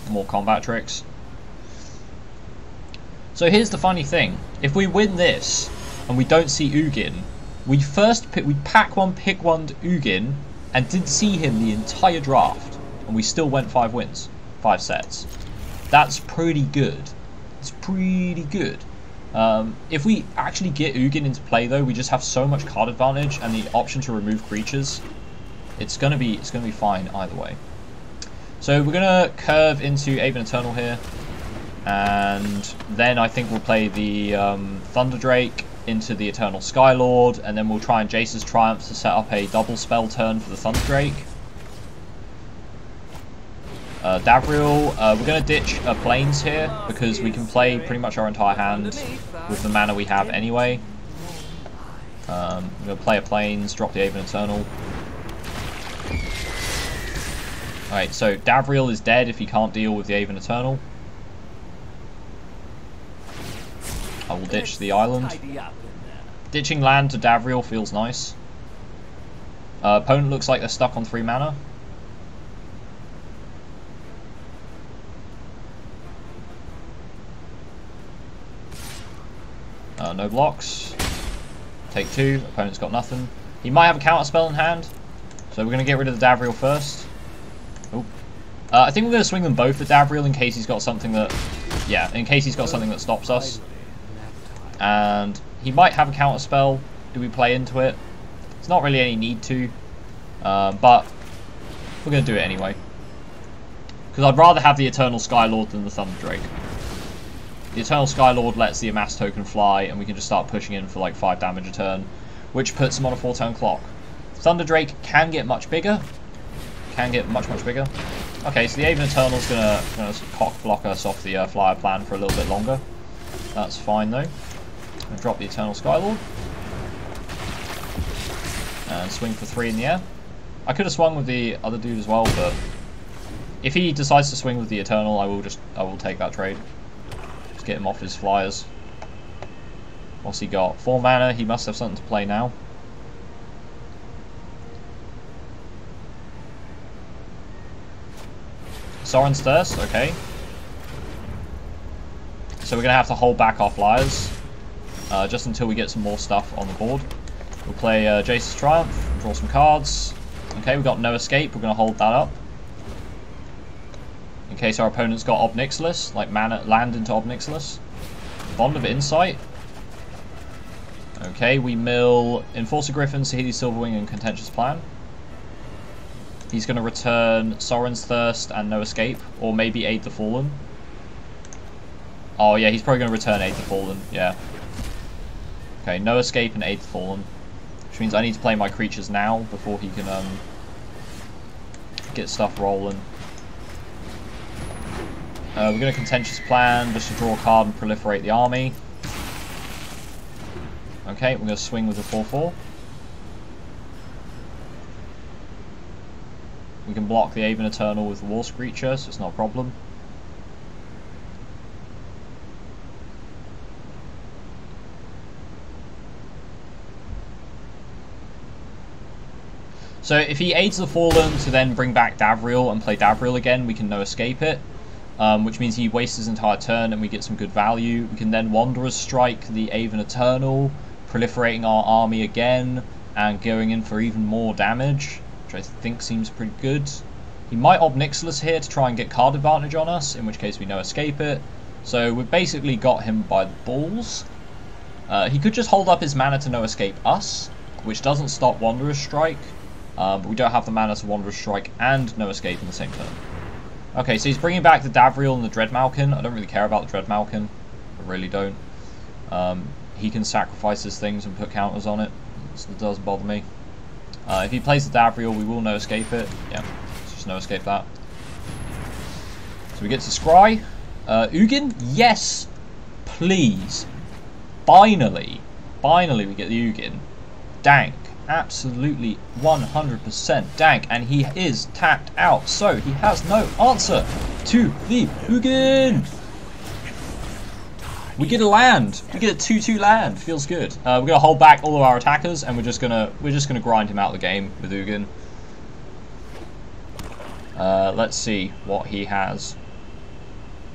more combat tricks. So here's the funny thing. If we win this and we don't see Ugin, we pack one, pick one to Ugin and didn't see him the entire draft, and we still went 5 wins, 5 sets. That's pretty good. It's pretty good. If we actually get Ugin into play though, we just have so much card advantage and the option to remove creatures. It's gonna be fine either way. So we're gonna curve into Aven Eternal here, and then I think we'll play the Thunder Drake into the Eternal Skylord, and then we'll try and Jace's Triumph to set up a double spell turn for the Thunder Drake. Davriel, we're going to ditch Plains here, because we can play pretty much our entire hand with the mana we have anyway. We're going to play a Plains, drop the Aven Eternal. Alright, so Davriel is dead if he can't deal with the Aven Eternal. I will ditch the island. Ditching land to Davriel feels nice. Opponent looks like they're stuck on 3 mana. No blocks. Take 2. Opponent's got nothing. He might have a counter spell in hand, so we're going to get rid of the Davriel first. Oh. I think we're going to swing them both at Davriel in case he's got something that... Yeah, in case he's got something that stops us. And he might have a counter spell. Do we play into it? It's not really any need to, but we're going to do it anyway. Because I'd rather have the Eternal Skylord than the Thunder Drake. The Eternal Skylord lets the Amass token fly, and we can just start pushing in for like 5 damage a turn, which puts him on a 4-turn clock. Thunder Drake can get much bigger. Can get much bigger. Okay, so the Aven Eternal's gonna cock block us off the flyer plan for a little bit longer. That's fine though. I'll drop the Eternal Skylord and swing for 3 in the air. I could have swung with the other dude as well, but if he decides to swing with the Eternal, I will take that trade. Just get him off his flyers. What's he got? 4 mana. He must have something to play now. Sorin's Thirst. Okay. So we're gonna have to hold back our flyers. Just until we get some more stuff on the board. We'll play Jace's Triumph, draw some cards. Okay, we've got no escape, we're going to hold that up. In case our opponent's got Ob Nixilis, like mana, land into Ob Nixilis. Bond of Insight. Okay, we mill Enforcer Griffin, Saheeli Silverwing, and Contentious Plan. He's going to return Sorin's Thirst and No Escape, or maybe Aid the Fallen. Oh yeah, he's probably going to return Aid the Fallen, yeah. Okay, No Escape and Aid the Fallen. Which means I need to play my creatures now before he can get stuff rolling. We're going to Contentious Plan just to draw a card and proliferate the army. Okay, we're going to swing with the 4/4. We can block the Aven Eternal with the War Screecher, so it's not a problem. So if he aids the Fallen to then bring back Davriel and play Davriel again, we can No Escape it. which means he wastes his entire turn and we get some good value. We can then Wanderer's Strike the Aven Eternal, proliferating our army again and going in for even more damage, which I think seems pretty good. He might Ob Nixilis here to try and get card advantage on us, in which case we no escape it. So we've basically got him by the balls. He could just hold up his mana to no escape us, which doesn't stop Wanderer's Strike, but we don't have the mana to Wanderer's Strike and no escape in the same turn. Okay, so he's bringing back the Davriel and the Dreadmalkin. I don't really care about the Dreadmalkin. I really don't. He can sacrifice his things and put counters on it, so it doesn't bother me. If he plays the Davriel, we will no escape it. Yeah, let's just no escape that. So we get to Scry. Ugin? Yes! Please. Finally we get the Ugin. Dank. Absolutely 100% dank. And he is tapped out. So he has no answer to the Ugin. We get a land. We get a 2/2 land. Feels good. We're gonna hold back all of our attackers and we're just gonna grind him out of the game with Ugin. Let's see what he has.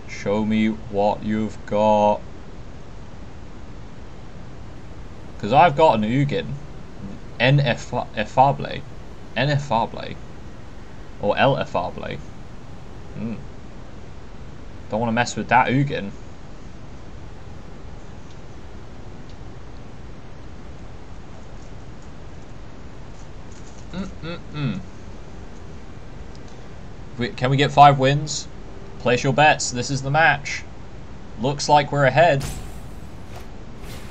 Show me what you've got. Because I've got an Ugin. Ineffable. Or L'Effable. Don't want to mess with that Ugin. Can we get 5 wins? Place your bets. This is the match. Looks like we're ahead.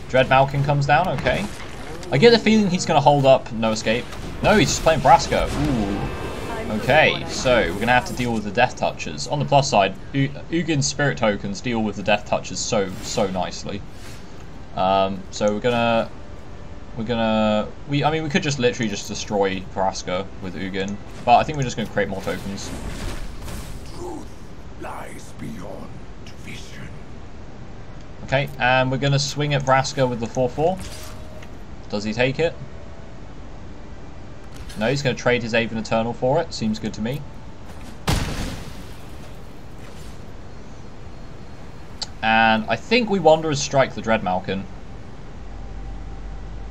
Dreadmalkin comes down. Okay. I get the feeling he's going to hold up no escape. No, he's just playing Braska. Ooh. Okay, so we're going to have to deal with the Death Touchers. On the plus side, Ugin's Spirit Tokens deal with the Death Touchers so nicely. So I mean, we could just literally just destroy Braska with Ugin, but I think we're just going to create more tokens. Truth lies beyond vision. Okay, and we're going to swing at Braska with the 4/4. Does he take it? No, he's going to trade his Aven Eternal for it. Seems good to me. And I think we Wanderer's Strike the Dreadmalkin.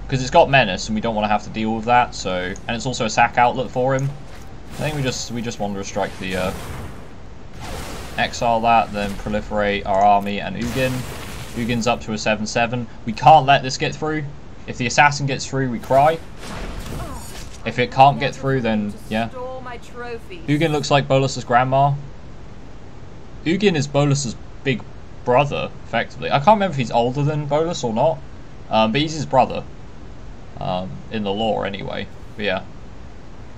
Because it's got Menace and we don't want to have to deal with that. So, and it's also a sack outlet for him. I think we just Wanderer's Strike the exile that, then proliferate our army and Ugin. Ugin's up to a 7/7. We can't let this get through. If the assassin gets through, we cry. If it can't get through, then yeah. Ugin looks like Bolus's grandma. Ugin is Bolus's big brother, effectively. I can't remember if he's older than Bolus or not, but he's his brother. In the lore, anyway. But yeah.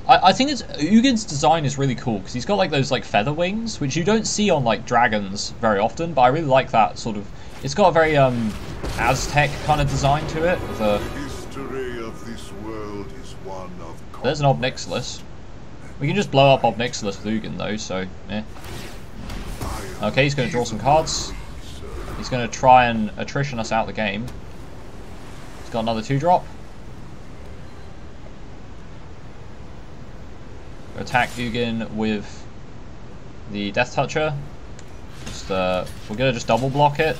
I think Ugin's design is really cool because he's got like those like feather wings, which you don't see on like dragons very often. But I really like that sort of. It's got a very Aztec kind of design to it. With a... The history of this world is one of. There's an Ob Nixilis. We can just blow up Ob Nixilis with Ugin though, so eh. Okay, he's going to draw some cards. He's going to try and attrition us out the game. He's got another 2-drop. Attack Ugin with the Death Toucher. Just, we're going to just double block it.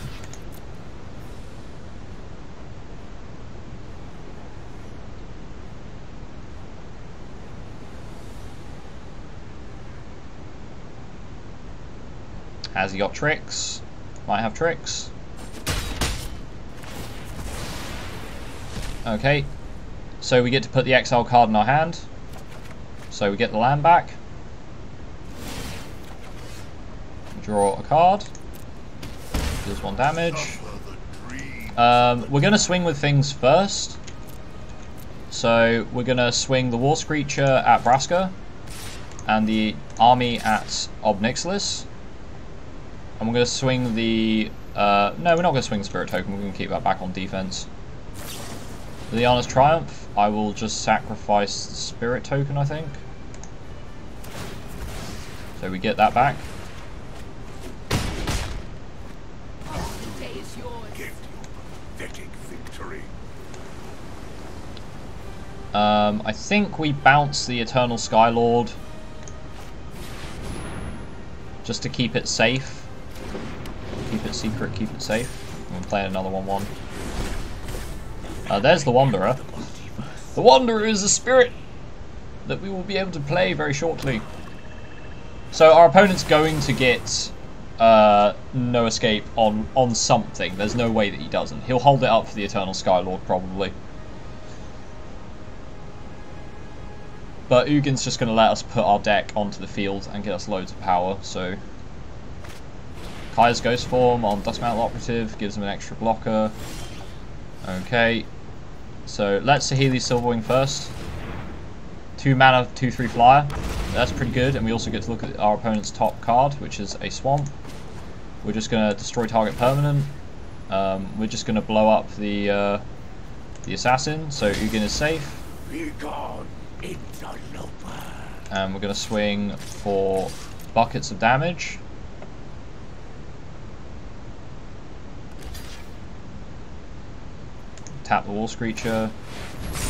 Has he got tricks? Might have tricks. Okay, so we get to put the exile card in our hand. So we get the land back. Draw a card. Deals 1 damage. We're going to swing with things first. So we're going to swing the War Screecher at Braska and the army at Ob Nixilis. And we're going to swing the... no, we're not going to swing the Spirit Token. We're going to keep that back on defense. Liana's Triumph. I will just sacrifice the Spirit Token, I think. So we get that back. Today is yours. Give your pathetic victory. I think we bounce the Eternal Skylord just to keep it safe. it secret, keep it safe. I'm playing another 1-1. There's the Wanderer. The Wanderer is a spirit that we will be able to play very shortly. So our opponent's going to get no escape on something. There's no way that he doesn't. He'll hold it up for the Eternal Skylord probably. But Ugin's just going to let us put our deck onto the field and get us loads of power. So Kaya's Ghost Form on Duskmantle Operative gives him an extra blocker. Okay, so let's Sahili Silverwing first. 2 mana, 2/3 flyer. That's pretty good, and we also get to look at our opponent's top card, which is a Swamp. We're just going to destroy target permanent. We're just going to blow up the assassin, so Ugin is safe. And we're going to swing for buckets of damage. Tap the Wall Screecher.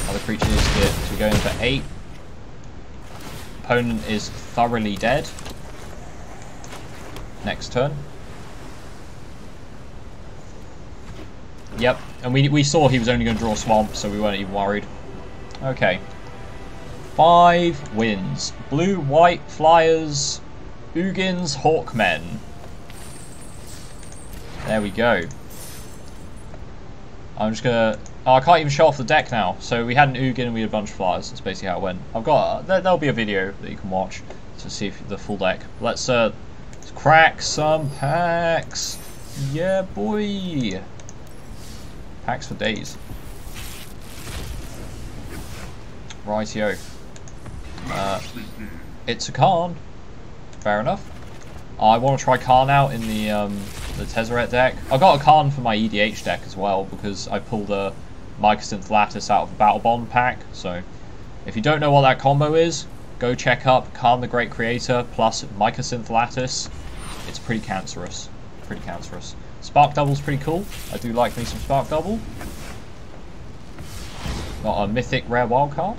Other creatures get to go in for 8. Opponent is thoroughly dead. Next turn. Yep, and we saw he was only going to draw Swamp, so we weren't even worried. Okay. 5 wins. Blue, white, flyers, Ugin's Hawkmen. There we go. I'm just gonna... Oh, I can't even show off the deck now. So we had an Ugin and we had a bunch of flyers. That's basically how it went. I've got... There'll be a video that you can watch to see if the full deck. Let's crack some packs. Yeah, boy. Packs for days. Rightio. It's a Karn. Fair enough. I want to try Karn out in the Tezzeret deck. I got a Karn for my EDH deck as well because I pulled a Mycosynth Lattice out of the Battle Bond pack. So if you don't know what that combo is, go check up Karn the Great Creator plus Mycosynth Lattice. It's pretty cancerous. Pretty cancerous. Spark Double's pretty cool. I do like me some Spark Double. Got a mythic rare wild card.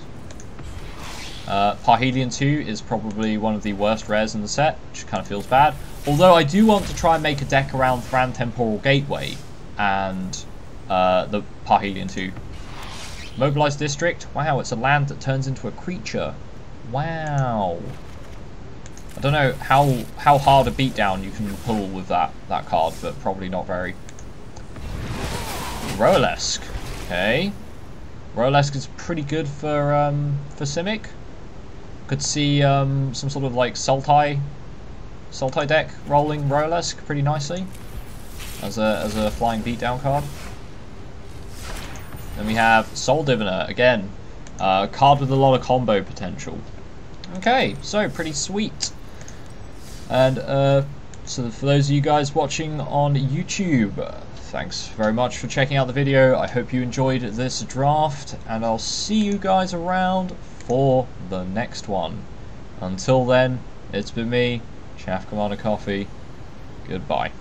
Parhelion 2 is probably one of the worst rares in the set, which kind of feels bad. Although I do want to try and make a deck around Thran Temporal Gateway and the Parhelion 2. Mobilized District. Wow, it's a land that turns into a creature. Wow. I don't know how hard a beatdown you can pull with that card, but probably not very. Rolesk. Okay. Rolesk is pretty good for Simic. Could see some sort of like Sultai deck rolling Rolesk pretty nicely as a flying beatdown card. Then we have Soul Diviner again, card with a lot of combo potential. Okay, so pretty sweet. And so for those of you guys watching on YouTube, thanks very much for checking out the video. I hope you enjoyed this draft, and I'll see you guys around for the next one. Until then, it's been me, Chaff Commander Coffee. Goodbye.